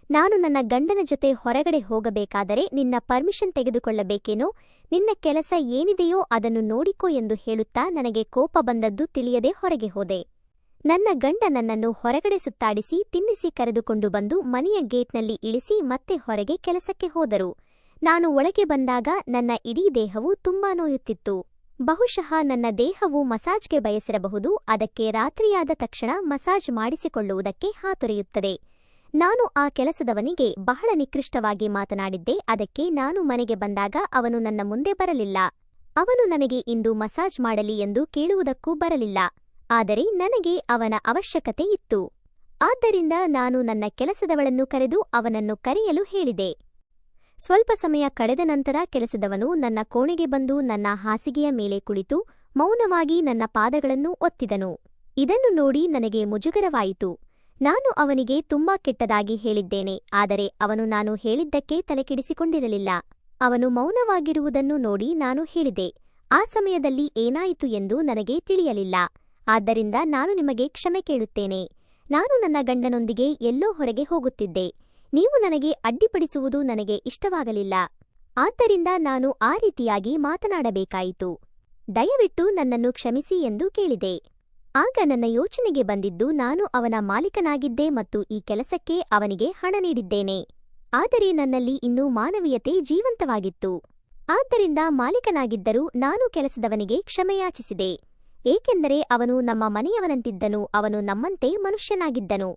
ನಾನು ನನ್ನ ಗಂಡನ ಜೊತೆ ಹೊರಗಡೆ ಹೋಗಬೇಕಾದರೆ ನಿನ್ನ ಪರ್ಮಿಷನ್ ತೆಗೆದುಕೊಳ್ಳಬೇಕೇನೋ? ನಿನ್ನ ಕೆಲಸ ಏನಿದೆಯೋ ಅದನ್ನು ನೋಡಿಕೋ ಎಂದು ಹೇಳುತ್ತಾ ನನಗೆ ಕೋಪ ಬಂದದ್ದು ತಿಳಿಯದೆ ಹೊರಗೆ ಹೋದೆ. ನನ್ನ ಗಂಡ ನನ್ನನ್ನು ಹೊರಗಡೆ ಸುತ್ತಾಡಿಸಿ ತಿನ್ನಿಸಿ ಕರೆದುಕೊಂಡು ಬಂದು ಮನೆಯ ಗೇಟ್ನಲ್ಲಿ ಇಳಿಸಿ ಮತ್ತೆ ಹೊರಗೆ ಕೆಲಸಕ್ಕೆ ಹೋದರು. ನಾನು ಒಳಗೆ ಬಂದಾಗ ನನ್ನ ಇಡೀ ದೇಹವು ತುಂಬಾ ನೋಯುತ್ತಿತ್ತು. ಬಹುಶಃ ನನ್ನ ದೇಹವು ಮಸಾಜ್ಗೆ ಬಯಸಿರಬಹುದು, ಅದಕ್ಕೆ ರಾತ್ರಿಯಾದ ತಕ್ಷಣ ಮಸಾಜ್ ಮಾಡಿಸಿಕೊಳ್ಳುವುದಕ್ಕೆ ಹಾತೊರೆಯುತ್ತದೆ. ನಾನು ಆ ಕೆಲಸದವನಿಗೆ ಬಹಳ ನಿಕೃಷ್ಟವಾಗಿ ಮಾತನಾಡಿದ್ದೆ. ಅದಕ್ಕೆ ನಾನು ಮನೆಗೆ ಬಂದಾಗ ಅವನು ನನ್ನ ಮುಂದೆ ಬರಲಿಲ್ಲ. ಅವನು ನನಗೆ ಇಂದು ಮಸಾಜ್ ಮಾಡಲಿ ಎಂದು ಕೇಳುವುದಕ್ಕೂ ಬರಲಿಲ್ಲ, ಆದರೆ ನನಗೆ ಅವನ ಅವಶ್ಯಕತೆ ಇತ್ತು. ಆದ್ದರಿಂದ ನಾನು ನನ್ನ ಕೆಲಸದವಳನ್ನು ಕರೆದು ಅವನನ್ನು ಕರೆಯಲು ಹೇಳಿದೆ. ಸ್ವಲ್ಪ ಸಮಯ ಕಳೆದ ನಂತರ ಕೆಲಸದವನು ನನ್ನ ಕೋಣೆಗೆ ಬಂದು ನನ್ನ ಹಾಸಿಗೆಯ ಮೇಲೆ ಕುಳಿತು ಮೌನವಾಗಿ ನನ್ನ ಪಾದಗಳನ್ನು ಒತ್ತಿದನು. ಇದನ್ನು ನೋಡಿ ನನಗೆ ಮುಜುಗರವಾಯಿತು. ನಾನು ಅವನಿಗೆ ತುಂಬಾ ಕೆಟ್ಟದಾಗಿ ಹೇಳಿದ್ದೇನೆ, ಆದರೆ ಅವನು ನಾನು ಹೇಳಿದ್ದಕ್ಕೆ ತಲೆಕೆಡಿಸಿಕೊಂಡಿರಲಿಲ್ಲ. ಅವನು ಮೌನವಾಗಿರುವುದನ್ನು ನೋಡಿ ನಾನು ಹೇಳಿದೆ, ಆ ಸಮಯದಲ್ಲಿ ಏನಾಯಿತು ಎಂದು ನನಗೆ ತಿಳಿಯಲಿಲ್ಲ. ಆದ್ದರಿಂದ ನಾನು ನಿಮಗೆ ಕ್ಷಮೆ ಕೇಳುತ್ತೇನೆ. ನಾನು ನನ್ನ ಗಂಡನೊಂದಿಗೆ ಎಲ್ಲೋ ಹೊರಗೆ ಹೋಗುತ್ತಿದ್ದೆ. ನೀವು ನನಗೆ ಅಡ್ಡಿಪಡಿಸುವುದು ನನಗೆ ಇಷ್ಟವಾಗಲಿಲ್ಲ. ಆದ್ದರಿಂದ ನಾನು ಆ ರೀತಿಯಾಗಿ ಮಾತನಾಡಬೇಕಾಯಿತು. ದಯವಿಟ್ಟು ನನ್ನನ್ನು ಕ್ಷಮಿಸಿ ಎಂದು ಕೇಳಿದೆ. ಆಗ ನನ್ನ ಯೋಚನೆಗೆ ಬಂದಿದ್ದು, ನಾನು ಅವನ ಮಾಲೀಕನಾಗಿದ್ದೆ ಮತ್ತು ಈ ಕೆಲಸಕ್ಕೆ ಅವನಿಗೆ ಹಣ ನೀಡಿದ್ದೇನೆ. ಆದರೆ ನನ್ನಲ್ಲಿ ಇನ್ನೂ ಮಾನವೀಯತೆ ಜೀವಂತವಾಗಿತ್ತು. ಆದ್ದರಿಂದ ಮಾಲೀಕನಾಗಿದ್ದರೂ ನಾನು ಕೆಲಸದವನಿಗೆ ಕ್ಷಮೆಯಾಚಿಸಿದೆ, ಏಕೆಂದರೆ ಅವನು ನಮ್ಮ ಮನೆಯವನಂತಿದ್ದನು, ಅವನು ನಮ್ಮಂತೆ ಮನುಷ್ಯನಾಗಿದ್ದನು.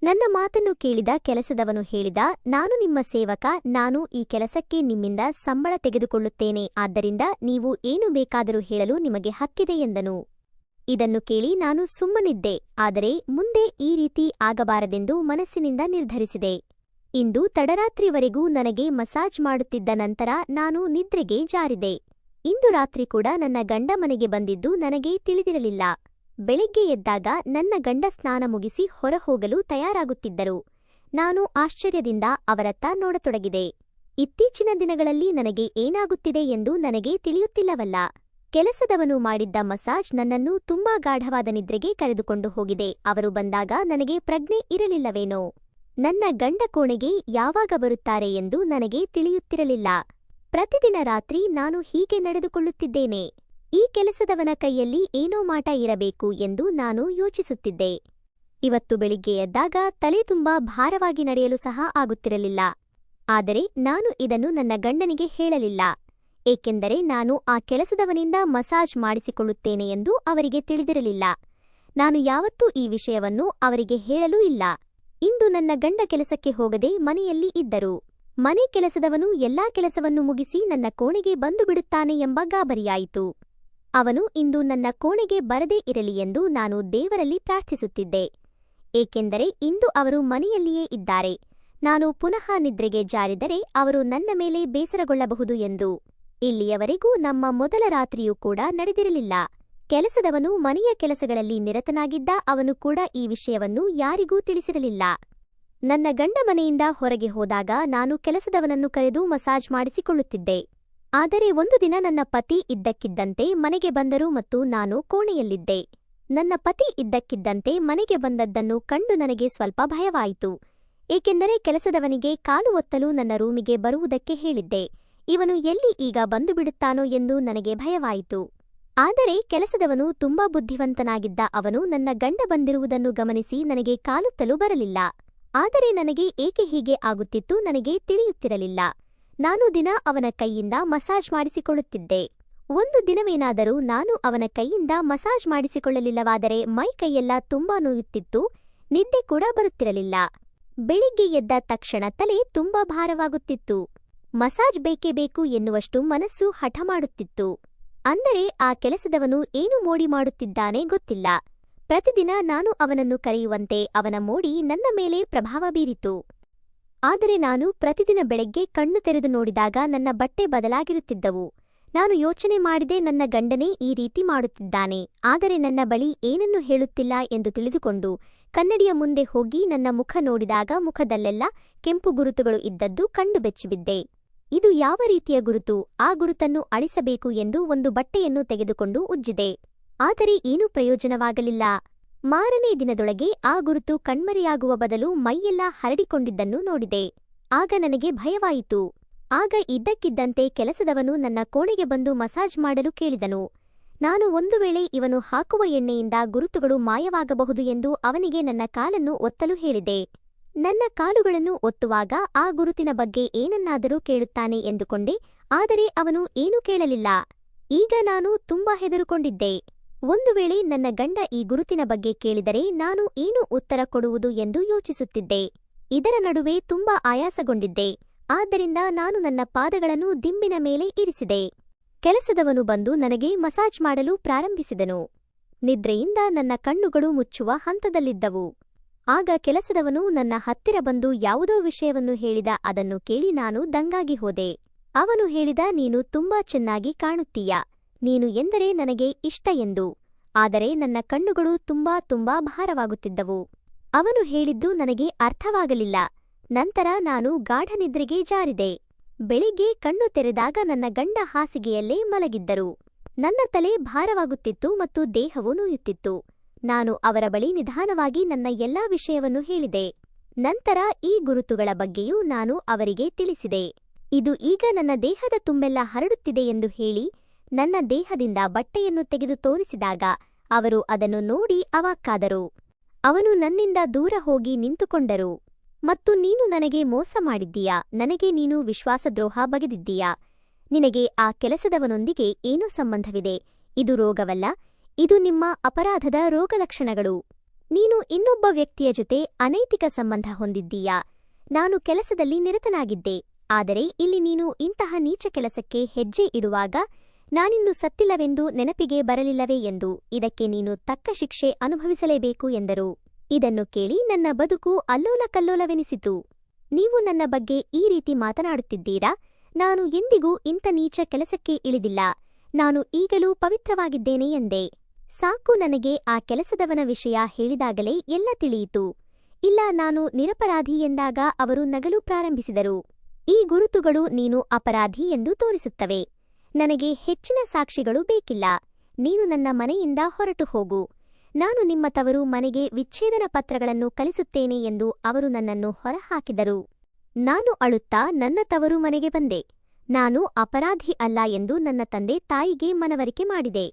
ನನ್ನ ಮಾತನ್ನು ಕೇಳಿದ ಕೆಲಸದವನು ಹೇಳಿದ, ನಾನು ನಿಮ್ಮ ಸೇವಕ, ನಾನು ಈ ಕೆಲಸಕ್ಕೆ ನಿಮ್ಮಿಂದ ಸಂಬಳ ತೆಗೆದುಕೊಳ್ಳುತ್ತೇನೆ, ಆದ್ದರಿಂದ ನೀವು ಏನು ಬೇಕಾದರೂ ಹೇಳಲು ನಿಮಗೆ ಹಕ್ಕಿದೆ ಎಂದನು. ಇದನ್ನು ಕೇಳಿ ನಾನು ಸುಮ್ಮನಿದ್ದೆ, ಆದರೆ ಮುಂದೆ ಈ ರೀತಿ ಆಗಬಾರದೆಂದು ಮನಸ್ಸಿನಿಂದ ನಿರ್ಧರಿಸಿದೆ. ಇಂದು ತಡರಾತ್ರಿವರೆಗೂ ನನಗೆ ಮಸಾಜ್ ಮಾಡುತ್ತಿದ್ದ ನಂತರ ನಾನು ನಿದ್ರೆಗೆ ಜಾರಿದೆ. ಇಂದು ರಾತ್ರಿ ಕೂಡ ನನ್ನ ಗಂಡ ಮನೆಗೆ ಬಂದಿದ್ದು ನನಗೆ ತಿಳಿದಿರಲಿಲ್ಲ. ಬೆಳಗ್ಗೆ ಎದ್ದಾಗ ನನ್ನ ಗಂಡ ಸ್ನಾನ ಮುಗಿಸಿ ಹೊರಹೋಗಲು ತಯಾರಾಗುತ್ತಿದ್ದರು. ನಾನು ಆಶ್ಚರ್ಯದಿಂದ ಅವರತ್ತ ನೋಡತೊಡಗಿದೆ. ಇತ್ತೀಚಿನ ದಿನಗಳಲ್ಲಿ ನನಗೆ ಏನಾಗುತ್ತಿದೆ ಎಂದು ನನಗೆ ತಿಳಿಯುತ್ತಿಲ್ಲವಲ್ಲ. ಕೆಲಸದವನು ಮಾಡಿದ್ದ ಮಸಾಜ್ ನನ್ನನ್ನು ತುಂಬಾ ಗಾಢವಾದ ನಿದ್ರೆಗೆ ಕರೆದುಕೊಂಡು ಹೋಗಿದೆ. ಅವರು ಬಂದಾಗ ನನಗೆ ಪ್ರಜ್ಞೆ ಇರಲಿಲ್ಲವೇನೋ. ನನ್ನ ಗಂಡ ಕೋಣೆಗೆ ಯಾವಾಗ ಬರುತ್ತಾರೆ ಎಂದು ನನಗೆ ತಿಳಿಯುತ್ತಿರಲಿಲ್ಲ. ಪ್ರತಿದಿನ ರಾತ್ರಿ ನಾನು ಹೀಗೆ ನಡೆದುಕೊಳ್ಳುತ್ತಿದ್ದೇನೆ. ಈ ಕೆಲಸದವನ ಕೈಯಲ್ಲಿ ಏನೋ ಮಾಟ ಇರಬೇಕು ಎಂದು ನಾನು ಯೋಚಿಸುತ್ತಿದ್ದೆ. ಇವತ್ತು ಬೆಳಿಗ್ಗೆ ಎದ್ದಾಗ ತಲೆ ತುಂಬಾ ಭಾರವಾಗಿ ನಡೆಯಲು ಸಹ ಆಗುತ್ತಿರಲಿಲ್ಲ. ಆದರೆ ನಾನು ಇದನ್ನು ನನ್ನ ಗಂಡನಿಗೆ ಹೇಳಲಿಲ್ಲ, ಏಕೆಂದರೆ ನಾನು ಆ ಕೆಲಸದವನಿಂದ ಮಸಾಜ್ ಮಾಡಿಸಿಕೊಳ್ಳುತ್ತೇನೆ ಎಂದು ಅವರಿಗೆ ತಿಳಿದಿರಲಿಲ್ಲ. ನಾನು ಯಾವತ್ತೂ ಈ ವಿಷಯವನ್ನು ಅವರಿಗೆ ಹೇಳಲೂ ಇಲ್ಲ. ಇಂದು ನನ್ನ ಗಂಡ ಕೆಲಸಕ್ಕೆ ಹೋಗದೆ ಮನೆಯಲ್ಲಿ ಇದ್ದರು. ಮನೆ ಕೆಲಸದವನು ಎಲ್ಲಾ ಕೆಲಸವನ್ನು ಮುಗಿಸಿ ನನ್ನ ಕೋಣೆಗೆ ಬಂದು ಬಿಡುತ್ತಾನೆ ಎಂಬ ಗಾಬರಿಯಾಯಿತು. ಅವನು ಇಂದು ನನ್ನ ಕೋಣೆಗೆ ಬರದೇ ಇರಲಿ ಎಂದು ನಾನು ದೇವರಲ್ಲಿ ಪ್ರಾರ್ಥಿಸುತ್ತಿದ್ದೆ, ಏಕೆಂದರೆ ಇಂದು ಅವರು ಮನೆಯಲ್ಲಿಯೇ ಇದ್ದಾರೆ. ನಾನು ಪುನಃ ನಿದ್ರೆಗೆ ಜಾರಿದರೆ ಅವರು ನನ್ನ ಮೇಲೆ ಬೇಸರಗೊಳ್ಳಬಹುದು ಎಂದು. ಇಲ್ಲಿಯವರೆಗೂ ನಮ್ಮ ಮೊದಲ ರಾತ್ರಿಯೂ ಕೂಡ ನಡೆದಿರಲಿಲ್ಲ. ಕೆಲಸದವನು ಮನೆಯ ಕೆಲಸಗಳಲ್ಲಿ ನಿರತನಾಗಿದ್ದ. ಅವನು ಕೂಡ ಈ ವಿಷಯವನ್ನು ಯಾರಿಗೂ ತಿಳಿಸಿರಲಿಲ್ಲ. ನನ್ನ ಗಂಡ ಮನೆಯಿಂದ ಹೊರಗೆ ಹೋದಾಗ ನಾನು ಕೆಲಸದವನನ್ನು ಕರೆದು ಮಸಾಜ್ ಮಾಡಿಸಿಕೊಳ್ಳುತ್ತಿದ್ದೆ. ಆದರೆ ಒಂದು ದಿನ ನನ್ನ ಪತಿ ಇದ್ದಕ್ಕಿದ್ದಂತೆ ಮನೆಗೆ ಬಂದರು ಮತ್ತು ನಾನು ಕೋಣೆಯಲ್ಲಿದ್ದೆ. ನನ್ನ ಪತಿ ಇದ್ದಕ್ಕಿದ್ದಂತೆ ಮನೆಗೆ ಬಂದದ್ದನ್ನು ಕಂಡು ನನಗೆ ಸ್ವಲ್ಪ ಭಯವಾಯಿತು, ಏಕೆಂದರೆ ಕೆಲಸದವನಿಗೆ ಕಾಲು ಒತ್ತಲು ನನ್ನ ರೂಮಿಗೆ ಬರುವುದಕ್ಕೆ ಹೇಳಿದ್ದೆ. ಇವನು ಎಲ್ಲಿ ಈಗ ಬಂದು ಬಿಡುತ್ತಾನೋ ಎಂದು ನನಗೆ ಭಯವಾಯಿತು. ಆದರೆ ಕೆಲಸದವನು ತುಂಬಾ ಬುದ್ಧಿವಂತನಾಗಿದ್ದ. ಅವನು ನನ್ನ ಗಂಡ ಬಂದಿರುವುದನ್ನು ಗಮನಿಸಿ ನನಗೆ ಕಾಲುತ್ತಲು ಬರಲಿಲ್ಲ. ಆದರೆ ನನಗೆ ಏಕೆ ಹೀಗೆ ಆಗುತ್ತಿತ್ತು ನನಗೆ ತಿಳಿಯುತ್ತಿರಲಿಲ್ಲ. ನಾನು ದಿನ ಅವನ ಕೈಯಿಂದ ಮಸಾಜ್ ಮಾಡಿಸಿಕೊಳ್ಳುತ್ತಿದ್ದೆ. ಒಂದು ದಿನವೇನಾದರೂ ನಾನು ಅವನ ಕೈಯಿಂದ ಮಸಾಜ್ ಮಾಡಿಸಿಕೊಳ್ಳಲಿಲ್ಲವಾದರೆ ಮೈ ಕೈಯೆಲ್ಲ ತುಂಬಾ ನೋಯುತ್ತಿತ್ತು, ನಿದ್ದೆ ಕೂಡ ಬರುತ್ತಿರಲಿಲ್ಲ. ಬೆಳಿಗ್ಗೆ ಎದ್ದ ತಕ್ಷಣ ತಲೆ ತುಂಬಾ ಭಾರವಾಗುತ್ತಿತ್ತು. ಮಸಾಜ್ ಬೇಕೇ ಬೇಕು ಎನ್ನುವಷ್ಟು ಮನಸ್ಸು ಹಠ ಮಾಡುತ್ತಿತ್ತು. ಅಂದರೆ ಆ ಕೆಲಸದವನು ಏನು ಮೋಡಿ ಮಾಡುತ್ತಿದ್ದಾನೆ ಗೊತ್ತಿಲ್ಲ. ಪ್ರತಿದಿನ ನಾನು ಅವನನ್ನು ಕರೆಯುವಂತೆ ಅವನ ಮೋಡಿ ನನ್ನ ಮೇಲೆ ಪ್ರಭಾವ ಬೀರಿತು. ಆದರೆ ನಾನು ಪ್ರತಿದಿನ ಬೆಳಗ್ಗೆ ಕಣ್ಣು ತೆರೆದು ನೋಡಿದಾಗ ನನ್ನ ಬಟ್ಟೆ ಬದಲಾಗಿರುತ್ತಿದ್ದವು. ನಾನು ಯೋಚನೆ ಮಾಡಿದೆ, ನನ್ನ ಗಂಡನೇ ಈ ರೀತಿ ಮಾಡುತ್ತಿದ್ದಾನೆ, ಆದರೆ ನನ್ನ ಬಳಿ ಏನನ್ನೂ ಹೇಳುತ್ತಿಲ್ಲ ಎಂದು ತಿಳಿದುಕೊಂಡು ಕನ್ನಡಿಯ ಮುಂದೆ ಹೋಗಿ ನನ್ನ ಮುಖ ನೋಡಿದಾಗ ಮುಖದಲ್ಲೆಲ್ಲ ಕೆಂಪು ಗುರುತುಗಳು ಇದ್ದದ್ದು ಕಂಡು ಬೆಚ್ಚಿಬಿದ್ದೆ. ಇದು ಯಾವ ರೀತಿಯ ಗುರುತು? ಆ ಗುರುತನ್ನು ಅಳಿಸಬೇಕು ಎಂದು ಒಂದು ಬಟ್ಟೆಯನ್ನು ತೆಗೆದುಕೊಂಡು ಉಜ್ಜಿದೆ. ಆದರೆ ಏನೂ ಪ್ರಯೋಜನವಾಗಲಿಲ್ಲ. ಮಾರನೇ ದಿನದೊಳಗೆ ಆ ಗುರುತು ಕಣ್ಮರೆಯಾಗುವ ಬದಲು ಮೈಯೆಲ್ಲ ಹರಡಿಕೊಂಡಿದ್ದನ್ನು ನೋಡಿದೆ. ಆಗ ನನಗೆ ಭಯವಾಯಿತು. ಆಗ ಇದ್ದಕ್ಕಿದ್ದಂತೆ ಕೆಲಸದವನು ನನ್ನ ಕೋಣೆಗೆ ಬಂದು ಮಸಾಜ್ ಮಾಡಲು ಕೇಳಿದನು. ನಾನು ಒಂದು ವೇಳೆ ಇವನು ಹಾಕುವ ಎಣ್ಣೆಯಿಂದ ಗುರುತುಗಳು ಮಾಯವಾಗಬಹುದು ಎಂದು ಅವನಿಗೆ ನನ್ನ ಕಾಲನ್ನು ಒತ್ತಲು ಹೇಳಿದೆ. ನನ್ನ ಕಾಲುಗಳನ್ನು ಒತ್ತುವಾಗ ಆ ಗುರುತಿನ ಬಗ್ಗೆ ಏನನ್ನಾದರೂ ಕೇಳುತ್ತಾನೆ ಎಂದುಕೊಂಡೆ, ಆದರೆ ಅವನು ಏನೂ ಕೇಳಲಿಲ್ಲ. ಈಗ ನಾನು ತುಂಬಾ ಹೆದರುಕೊಂಡಿದ್ದೆ. ಒಂದು ವೇಳೆ ನನ್ನ ಗಂಡ ಈ ಗುರುತಿನ ಬಗ್ಗೆ ಕೇಳಿದರೆ ನಾನು ಏನು ಉತ್ತರ ಕೊಡುವುದು ಎಂದು ಯೋಚಿಸುತ್ತಿದ್ದೆ. ಇದರ ನಡುವೆ ತುಂಬಾ ಆಯಾಸಗೊಂಡಿದ್ದೆ. ಆದ್ದರಿಂದ ನಾನು ನನ್ನ ಪಾದಗಳನ್ನು ದಿಂಬಿನ ಮೇಲೆ ಇರಿಸಿದೆ. ಕೆಲಸದವನು ಬಂದು ನನಗೆ ಮಸಾಜ್ ಮಾಡಲು ಪ್ರಾರಂಭಿಸಿದನು. ನಿದ್ರೆಯಿಂದ ನನ್ನ ಕಣ್ಣುಗಳು ಮುಚ್ಚುವ ಹಂತದಲ್ಲಿದ್ದವು. ಆಗ ಕೆಲಸದವನು ನನ್ನ ಹತ್ತಿರ ಬಂದು ಯಾವುದೋ ವಿಷಯವನ್ನು ಹೇಳಿದ. ಅದನ್ನು ಕೇಳಿ ನಾನು ದಂಗಾಗಿ ಹೋದೆ. ಅವನು ಹೇಳಿದ, ನೀನು ತುಂಬಾ ಚೆನ್ನಾಗಿ ಕಾಣುತ್ತೀಯ, ನೀನು ಎಂದರೆ ನನಗೆ ಇಷ್ಟ ಎಂದು. ಆದರೆ ನನ್ನ ಕಣ್ಣುಗಳು ತುಂಬಾ ಭಾರವಾಗುತ್ತಿದ್ದವು. ಅವನು ಹೇಳಿದ್ದು ನನಗೆ ಅರ್ಥವಾಗಲಿಲ್ಲ. ನಂತರ ನಾನು ಗಾಢನಿದ್ರೆಗೆ ಜಾರಿದೆ. ಬೆಳಿಗ್ಗೆ ಕಣ್ಣು ತೆರೆದಾಗ ನನ್ನ ಗಂಡ ಹಾಸಿಗೆಯಲ್ಲೇ ಮಲಗಿದ್ದರು. ನನ್ನ ತಲೆ ಭಾರವಾಗುತ್ತಿತ್ತು ಮತ್ತು ದೇಹವೂ ನೋಯುತ್ತಿತ್ತು. ನಾನು ಅವರ ಬಳಿ ನಿಧಾನವಾಗಿ ನನ್ನ ಎಲ್ಲಾ ವಿಷಯವನ್ನು ಹೇಳಿದೆ. ನಂತರ ಈ ಗುರುತುಗಳ ಬಗ್ಗೆಯೂ ನಾನು ಅವರಿಗೆ ತಿಳಿಸಿದೆ. ಇದು ಈಗ ನನ್ನ ದೇಹದ ತುಂಬೆಲ್ಲ ಹರಡುತ್ತಿದೆ ಎಂದು ಹೇಳಿ ನನ್ನ ದೇಹದಿಂದ ಬಟ್ಟೆಯನ್ನು ತೆಗೆದು ತೋರಿಸಿದಾಗ ಅವರು ಅದನ್ನು ನೋಡಿ ಅವಾಕ್ಕಾದರು. ಅವನು ನನ್ನಿಂದ ದೂರ ಹೋಗಿ ನಿಂತುಕೊಂಡರು. ಮತ್ತು ನೀನು ನನಗೆ ಮೋಸ ಮಾಡಿದ್ದೀಯಾ, ನನಗೆ ನೀನು ವಿಶ್ವಾಸದ್ರೋಹ ಬಗೆದಿದ್ದೀಯಾ, ನಿನಗೆ ಆ ಕೆಲಸದವನೊಂದಿಗೆ ಏನೋ ಸಂಬಂಧವಿದೆ, ಇದು ರೋಗವಲ್ಲ, ಇದು ನಿಮ್ಮ ಅಪರಾಧದ ರೋಗಲಕ್ಷಣಗಳು. ನೀನು ಇನ್ನೊಬ್ಬ ವ್ಯಕ್ತಿಯ ಜೊತೆ ಅನೈತಿಕ ಸಂಬಂಧ ಹೊಂದಿದ್ದೀಯಾ. ನಾನು ಕೆಲಸದಲ್ಲಿ ನಿರತನಾಗಿದ್ದೆ, ಆದರೆ ಇಲ್ಲಿ ನೀನು ಇಂತಹ ನೀಚ ಕೆಲಸಕ್ಕೆ ಹೆಜ್ಜೆ ಇಡುವಾಗ ನಾನಿಂದು ಸತ್ತಿಲ್ಲವೆಂದು ನೆನಪಿಗೆ ಬರಲಿಲ್ಲವೇ ಎಂದು ಇದಕ್ಕೆ ನೀನು ತಕ್ಕ ಶಿಕ್ಷೆ ಅನುಭವಿಸಲೇಬೇಕು ಎಂದರು. ಇದನ್ನು ಕೇಳಿ ನನ್ನ ಬದುಕು ಅಲ್ಲೋಲ ಕಲ್ಲೋಲವೆನಿಸಿತು. ನೀವು ನನ್ನ ಬಗ್ಗೆ ಈ ರೀತಿ ಮಾತನಾಡುತ್ತಿದ್ದೀರಾ? ನಾನು ಎಂದಿಗೂ ಇಂಥ ನೀಚ ಕೆಲಸಕ್ಕೆ ಇಳಿದಿಲ್ಲ. ನಾನು ಈಗಲೂ ಪವಿತ್ರವಾಗಿದ್ದೇನೆ ಎಂದೆ. ಸಾಕು, ನನಗೆ ಆ ಕೆಲಸದವನ ವಿಷಯ ಹೇಳಿದಾಗಲೇ ಎಲ್ಲ ತಿಳಿಯಿತು. ಇಲ್ಲ, ನಾನು ನಿರಪರಾಧಿ ಎಂದಾಗ ಅವರು ನಗಲು ಪ್ರಾರಂಭಿಸಿದರು. ಈ ಗುರುತುಗಳು ನೀನು ಅಪರಾಧಿ ಎಂದು ತೋರಿಸುತ್ತವೆ. ನನಗೆ ಹೆಚ್ಚಿನ ಸಾಕ್ಷಿಗಳು ಬೇಕಿಲ್ಲ. ನೀನು ನನ್ನ ಮನೆಯಿಂದ ಹೊರಟು ಹೋಗು. ನಾನು ನಿಮ್ಮ ತವರು ಮನೆಗೆ ವಿಚ್ಛೇದನ ಪತ್ರಗಳನ್ನು ಕಲಿಸುತ್ತೇನೆ ಎಂದು ಅವರು ನನ್ನನ್ನು ಹೊರಹಾಕಿದರು. ನಾನು ಅಳುತ್ತಾ ನನ್ನ ತವರು ಮನೆಗೆ ಬಂದೆ. ನಾನು ಅಪರಾಧಿ ಅಲ್ಲ ಎಂದು ನನ್ನ ತಂದೆ ತಾಯಿಗೆ ಮನವರಿಕೆ ಮಾಡಿದೆ.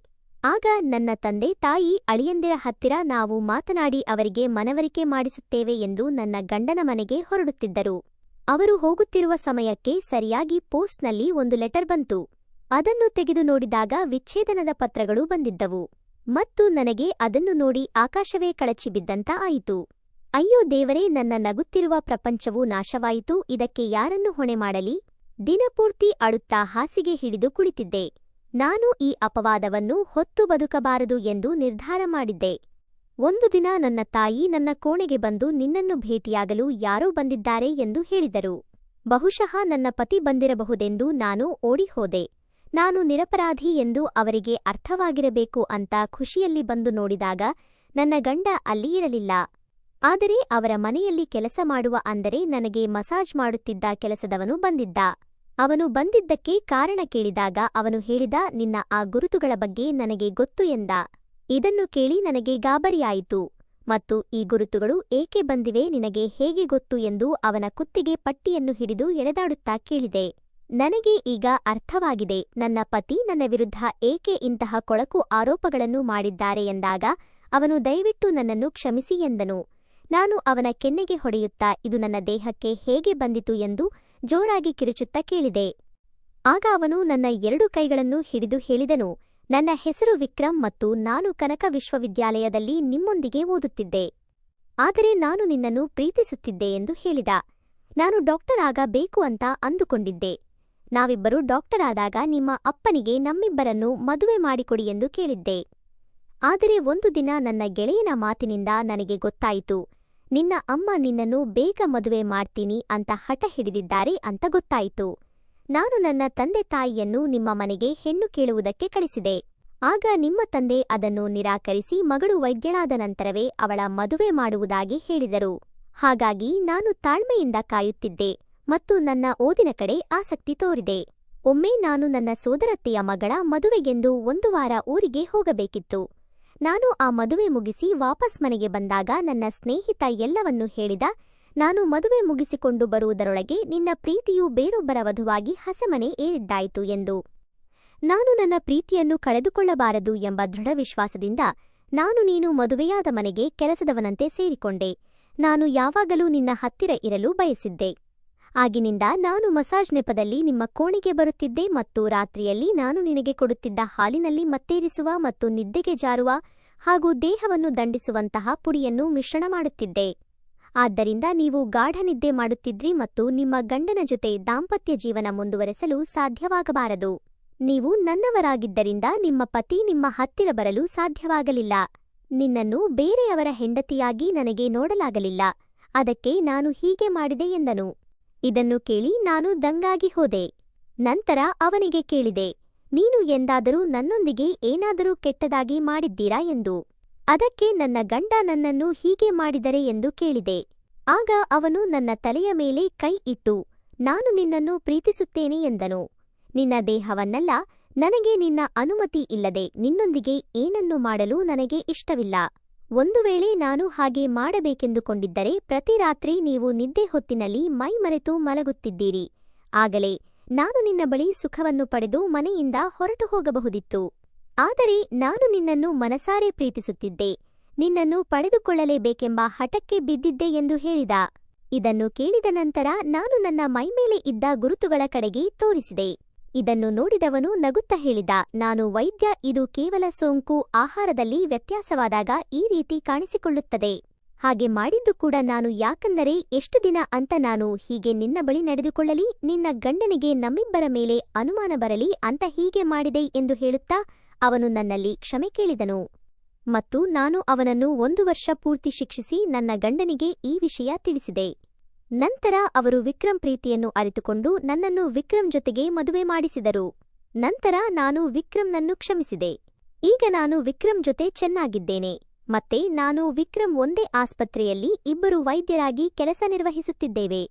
ಆಗ ನನ್ನ ತಂದೆ ತಾಯಿ ಅಳಿಯಂದಿರ ಹತ್ತಿರ ನಾವು ಮಾತನಾಡಿ ಅವರಿಗೆ ಮನವರಿಕೆ ಮಾಡಿಸುತ್ತೇವೆ ಎಂದು ನನ್ನ ಗಂಡನ ಮನೆಗೆ ಹೊರಡುತ್ತಿದ್ದರು. ಅವರು ಹೋಗುತ್ತಿರುವ ಸಮಯಕ್ಕೆ ಸರಿಯಾಗಿ ಪೋಸ್ಟ್ನಲ್ಲಿ ಒಂದು ಲೆಟರ್ ಬಂತು. ಅದನ್ನು ತೆಗೆದು ನೋಡಿದಾಗ ವಿಚ್ಛೇದನದ ಪತ್ರಗಳು ಬಂದಿದ್ದವು ಮತ್ತು ನನಗೆ ಅದನ್ನು ನೋಡಿ ಆಕಾಶವೇ ಕಳಚಿ ಬಿದ್ದಂತ ಆಯಿತು. ಅಯ್ಯೋ ದೇವರೇ, ನನ್ನ ನಗುತ್ತಿರುವ ಪ್ರಪಂಚವು ನಾಶವಾಯಿತು, ಇದಕ್ಕೆ ಯಾರನ್ನು ಹೊಣೆ ಮಾಡಲಿ? ದಿನಪೂರ್ತಿ ಅಳುತ್ತಾ ಹಾಸಿಗೆ ಹಿಡಿದು ಕುಳಿತಿದ್ದೆ. ನಾನು ಈ ಅಪವಾದವನ್ನು ಹೊತ್ತು ಬದುಕಬಾರದು ಎಂದು ನಿರ್ಧಾರ ಮಾಡಿದ್ದೆ. ಒಂದು ದಿನ ನನ್ನ ತಾಯಿ ನನ್ನ ಕೋಣೆಗೆ ಬಂದು ನಿನ್ನನ್ನು ಭೇಟಿಯಾಗಲು ಯಾರೋ ಬಂದಿದ್ದಾರೆ ಎಂದು ಹೇಳಿದರು. ಬಹುಶಃ ನನ್ನ ಪತಿ ಬಂದಿರಬಹುದೆಂದು ನಾನು ಓಡಿಹೋದೆ. ನಾನು ನಿರಪರಾಧಿ ಎಂದು ಅವರಿಗೆ ಅರ್ಥವಾಗಿರಬೇಕು ಅಂತ ಖುಷಿಯಲ್ಲಿ ಬಂದು ನೋಡಿದಾಗ ನನ್ನ ಗಂಡ ಅಲ್ಲಿ ಇರಲಿಲ್ಲ. ಆದರೆ ಅವರ ಮನೆಯಲ್ಲಿ ಕೆಲಸ ಮಾಡುವ, ಅಂದರೆ ನನಗೆ ಮಸಾಜ್ ಮಾಡುತ್ತಿದ್ದ ಕೆಲಸದವನು ಬಂದಿದ್ದ. ಅವನು ಬಂದಿದ್ದಕ್ಕೆ ಕಾರಣ ಕೇಳಿದಾಗ ಅವನು ಹೇಳಿದ, ನಿನ್ನ ಆ ಗುರುತುಗಳ ಬಗ್ಗೆ ನನಗೆ ಗೊತ್ತು ಎಂದ. ಇದನ್ನು ಕೇಳಿ ನನಗೆ ಗಾಬರಿಯಾಯಿತು ಮತ್ತು ಈ ಗುರುತುಗಳು ಏಕೆ ಬಂದಿವೆ, ನಿನಗೆ ಹೇಗೆ ಗೊತ್ತು ಎಂದು ಅವನ ಕುತ್ತಿಗೆ ಪಟ್ಟಿಯನ್ನು ಹಿಡಿದು ಎಳೆದಾಡುತ್ತಾ ಕೇಳಿದೆ. ನನಗೆ ಈಗ ಅರ್ಥವಾಗಿದೆ, ನನ್ನ ಪತಿ ನನ್ನ ವಿರುದ್ಧ ಏಕೆ ಇಂತಹ ಕೊಳಕು ಆರೋಪಗಳನ್ನು ಮಾಡಿದ್ದಾರೆ ಎಂದಾಗ ಅವನು ದಯವಿಟ್ಟು ನನ್ನನ್ನು ಕ್ಷಮಿಸಿ ಎಂದನು. ನಾನು ಅವನ ಕೆನ್ನೆಗೆ ಹೊಡೆಯುತ್ತಾ ಇದು ನನ್ನ ದೇಹಕ್ಕೆ ಹೇಗೆ ಬಂದಿತು ಎಂದು ಜೋರಾಗಿ ಕಿರುಚುತ್ತಾ ಕೇಳಿದೆ. ಆಗ ಅವನು ನನ್ನ 2 ಕೈಗಳನ್ನು ಹಿಡಿದು ಹೇಳಿದನು, ನನ್ನ ಹೆಸರು ವಿಕ್ರಮ್ ಮತ್ತು ನಾನು ಕನಕ ವಿಶ್ವವಿದ್ಯಾಲಯದಲ್ಲಿ ನಿಮ್ಮೊಂದಿಗೆ ಓದುತ್ತಿದ್ದೆ. ಆದರೆ ನಾನು ನಿನ್ನನ್ನು ಪ್ರೀತಿಸುತ್ತಿದ್ದೆ ಎಂದು ಹೇಳಿದ. ನಾನು ಡಾಕ್ಟರ್ ಆಗಬೇಕು ಅಂತ ಅಂದುಕೊಂಡಿದ್ದೆ. ನಾವಿಬ್ಬರು ಡಾಕ್ಟರ್ ಆದಾಗ ನಿಮ್ಮ ಅಪ್ಪನಿಗೆ ನಮ್ಮಿಬ್ಬರನ್ನು ಮದುವೆ ಮಾಡಿಕೊಡಿ ಎಂದು ಕೇಳಿದ್ದೆ. ಆದರೆ ಒಂದು ದಿನ ನನ್ನ ಗೆಳೆಯನ ಮಾತಿನಿಂದ ನನಗೆ ಗೊತ್ತಾಯಿತು, ನಿನ್ನ ಅಮ್ಮ ನಿನ್ನನ್ನು ಬೇಗ ಮದುವೆ ಮಾಡ್ತೀನಿ ಅಂತ ಹಠ ಹಿಡಿದಿದ್ದಾರೆ ಅಂತ ಗೊತ್ತಾಯಿತು. ನಾನು ನನ್ನ ತಂದೆ ತಾಯಿಯನ್ನು ನಿಮ್ಮ ಮನೆಗೆ ಹೆಣ್ಣು ಕೇಳುವುದಕ್ಕೆ ಕಳಿಸಿದೆ. ಆಗ ನಿಮ್ಮ ತಂದೆ ಅದನ್ನು ನಿರಾಕರಿಸಿ ಮಗಳು ವೈದ್ಯಳಾದ ನಂತರವೇ ಅವಳ ಮದುವೆ ಮಾಡುವುದಾಗಿ ಹೇಳಿದರು. ಹಾಗಾಗಿ ನಾನು ತಾಳ್ಮೆಯಿಂದ ಕಾಯುತ್ತಿದ್ದೆ ಮತ್ತು ನನ್ನ ಓದಿನ ಕಡೆ ಆಸಕ್ತಿ ತೋರಿದೆ. ಒಮ್ಮೆ ನಾನು ನನ್ನ ಸೋದರತ್ತೆಯ ಮಗಳ ಮದುವೆಗೆಂದು 1 ವಾರ ಊರಿಗೆ ಹೋಗಬೇಕಿತ್ತು. ನಾನು ಆ ಮದುವೆ ಮುಗಿಸಿ ವಾಪಸ್ ಮನೆಗೆ ಬಂದಾಗ ನನ್ನ ಸ್ನೇಹಿತ ಎಲ್ಲವನ್ನೂ ಹೇಳಿದ. ನಾನು ಮದುವೆ ಮುಗಿಸಿಕೊಂಡು ಬರುವುದರೊಳಗೆ ನಿನ್ನ ಪ್ರೀತಿಯು ಬೇರೊಬ್ಬರ ವಧುವಾಗಿ ಹಸೆಮಣೆ ಏರಿದ್ದಾಯಿತು ಎಂದು. ನಾನು ನನ್ನ ಪ್ರೀತಿಯನ್ನು ಕಳೆದುಕೊಳ್ಳಬಾರದು ಎಂಬ ದೃಢ ವಿಶ್ವಾಸದಿಂದ ನಾನು ನೀನು ಮದುವೆಯಾದ ಮನೆಗೆ ಕೆಲಸದವನಂತೆ ಸೇರಿಕೊಂಡೆ. ನಾನು ಯಾವಾಗಲೂ ನಿನ್ನ ಹತ್ತಿರ ಇರಲು ಬಯಸಿದ್ದೆ. ಆಗಿನಿಂದ ನಾನು ಮಸಾಜ್ ನೆಪದಲ್ಲಿ ನಿಮ್ಮ ಕೋಣೆಗೆ ಬರುತ್ತಿದ್ದೆ ಮತ್ತು ರಾತ್ರಿಯಲ್ಲಿ ನಾನು ನಿನಗೆ ಕೊಡುತ್ತಿದ್ದ ಹಾಲಿನಲ್ಲಿ ಮತ್ತೇರಿಸುವ ಮತ್ತು ನಿದ್ದೆಗೆ ಜಾರುವ ಹಾಗೂ ದೇಹವನ್ನು ದಂಡಿಸುವಂತಹ ಪುಡಿಯನ್ನು ಮಿಶ್ರಣ ಮಾಡುತ್ತಿದ್ದೆ. ಆದ್ದರಿಂದ ನೀವು ಗಾಢ ನಿದ್ದೆ ಮಾಡುತ್ತಿದ್ರಿ ಮತ್ತು ನಿಮ್ಮ ಗಂಡನ ಜೊತೆ ದಾಂಪತ್ಯ ಜೀವನ ಮುಂದುವರೆಸಲು ಸಾಧ್ಯವಾಗಬಾರದು. ನೀವು ನನ್ನವರಾಗಿದ್ದರಿಂದ ನಿಮ್ಮ ಪತಿ ನಿಮ್ಮ ಹತ್ತಿರ ಬರಲು ಸಾಧ್ಯವಾಗಲಿಲ್ಲ. ನಿನ್ನನ್ನು ಬೇರೆಯವರ ಹೆಂಡತಿಯಾಗಿ ನನಗೆ ನೋಡಲಾಗಲಿಲ್ಲ. ಅದಕ್ಕೆ ನಾನು ಹೀಗೆ ಮಾಡಿದೆ ಎಂದನು. ಇದನ್ನು ಕೇಳಿ ನಾನು ದಂಗಾಗಿ ಹೋದೆ. ನಂತರ ಅವನಿಗೆ ಕೇಳಿದೆ, ನೀನು ಎಂದಾದರೂ ನನ್ನೊಂದಿಗೆ ಏನಾದರೂ ಕೆಟ್ಟದಾಗಿ ಮಾಡಿದ್ದೀರಾ ಎಂದು. ಅದಕ್ಕೆ ನನ್ನ ಗಂಡ ನನ್ನನ್ನು ಹೀಗೆ ಮಾಡಿದರೆ ಎಂದು ಕೇಳಿದೆ. ಆಗ ಅವನು ನನ್ನ ತಲೆಯ ಮೇಲೆ ಕೈ ಇಟ್ಟು, ನಾನು ನಿನ್ನನ್ನು ಪ್ರೀತಿಸುತ್ತೇನೆ ಎಂದನು. ನಿನ್ನ ದೇಹವನ್ನಲ್ಲ, ನನಗೆ ನಿನ್ನ ಅನುಮತಿ ಇಲ್ಲದೆ ನಿನ್ನೊಂದಿಗೆ ಏನನ್ನು ಮಾಡಲು ನನಗೆ ಇಷ್ಟವಿಲ್ಲ. ಒಂದು ವೇಳೆ ನಾನು ಹಾಗೆ ಮಾಡಬೇಕೆಂದುಕೊಂಡಿದ್ದರೆ ಪ್ರತಿ ರಾತ್ರಿ ನೀವು ನಿದ್ದೆ ಹೊತ್ತಿನಲ್ಲಿ ಮೈ ಮರೆತು ಮಲಗುತ್ತಿದ್ದೀರಿ. ಆಗಲೇ ನಾನು ನಿನ್ನ ಬಳಿ ಸುಖವನ್ನು ಪಡೆದು ಮನೆಯಿಂದ ಹೊರಟು ಹೋಗಬಹುದಿತ್ತು. ಆದರೆ ನಾನು ನಿನ್ನನ್ನು ಮನಸಾರೆ ಪ್ರೀತಿಸುತ್ತಿದ್ದೆ. ನಿನ್ನನ್ನು ಪಡೆದುಕೊಳ್ಳಲೇಬೇಕೆಂಬ ಹಠಕ್ಕೆ ಬಿದ್ದಿದ್ದೆ ಎಂದು ಹೇಳಿದ. ಇದನ್ನು ಕೇಳಿದ ನಂತರ ನಾನು ನನ್ನ ಮೈಮೇಲೆ ಇದ್ದ ಗುರುತುಗಳ ಕಡೆಗೆ ತೋರಿಸಿದೆ. ಇದನ್ನು ನೋಡಿದವನು ನಗುತ್ತಾ ಹೇಳಿದ, ನಾನು ವೈದ್ಯ, ಇದು ಕೇವಲ ಸೋಂಕು, ಆಹಾರದಲ್ಲಿ ವ್ಯತ್ಯಾಸವಾದಾಗ ಈ ರೀತಿ ಕಾಣಿಸಿಕೊಳ್ಳುತ್ತದೆ. ಹಾಗೆ ಮಾಡಿದ್ದು ಕೂಡ ನಾನು, ಯಾಕಂದರೆ ಎಷ್ಟು ದಿನ ಅಂತ ನಾನು ಹೀಗೆ ನಿನ್ನ ಬಳಿ ನಡೆದುಕೊಳ್ಳಲಿ, ನಿನ್ನ ಗಂಡನಿಗೆ ನಮ್ಮಿಬ್ಬರ ಮೇಲೆ ಅನುಮಾನ ಬರಲಿ ಅಂತ ಹೀಗೆ ಮಾಡಿದೆ ಎಂದು ಹೇಳುತ್ತಾ ಅವನು ನನ್ನಲ್ಲಿ ಕ್ಷಮೆ ಕೇಳಿದನು. ಮತ್ತು ನಾನು ಅವನನ್ನು 1 ವರ್ಷ ಪೂರ್ತಿ ಶಿಕ್ಷಿಸಿ ನನ್ನ ಗಂಡನಿಗೆ ಈ ವಿಷಯ ತಿಳಿಸಿದೆ. ನಂತರ ಅವರು ವಿಕ್ರಮ್ ಪ್ರೀತಿಯನ್ನು ಅರಿತುಕೊಂಡು ನನ್ನನ್ನು ವಿಕ್ರಮ್ ಜೊತೆಗೆ ಮದುವೆ ಮಾಡಿಸಿದರು. ನಂತರ ನಾನು ವಿಕ್ರಮ್ನನ್ನು ಕ್ಷಮಿಸಿದೆ. ಈಗ ನಾನು ವಿಕ್ರಮ್ ಜೊತೆ ಚೆನ್ನಾಗಿದ್ದೇನೆ. ಮತ್ತೆ ನಾನು ವಿಕ್ರಮ್ ಒಂದೇ ಆಸ್ಪತ್ರೆಯಲ್ಲಿ 2 ವೈದ್ಯರಾಗಿ ಕೆಲಸ ನಿರ್ವಹಿಸುತ್ತಿದ್ದೇವೆ.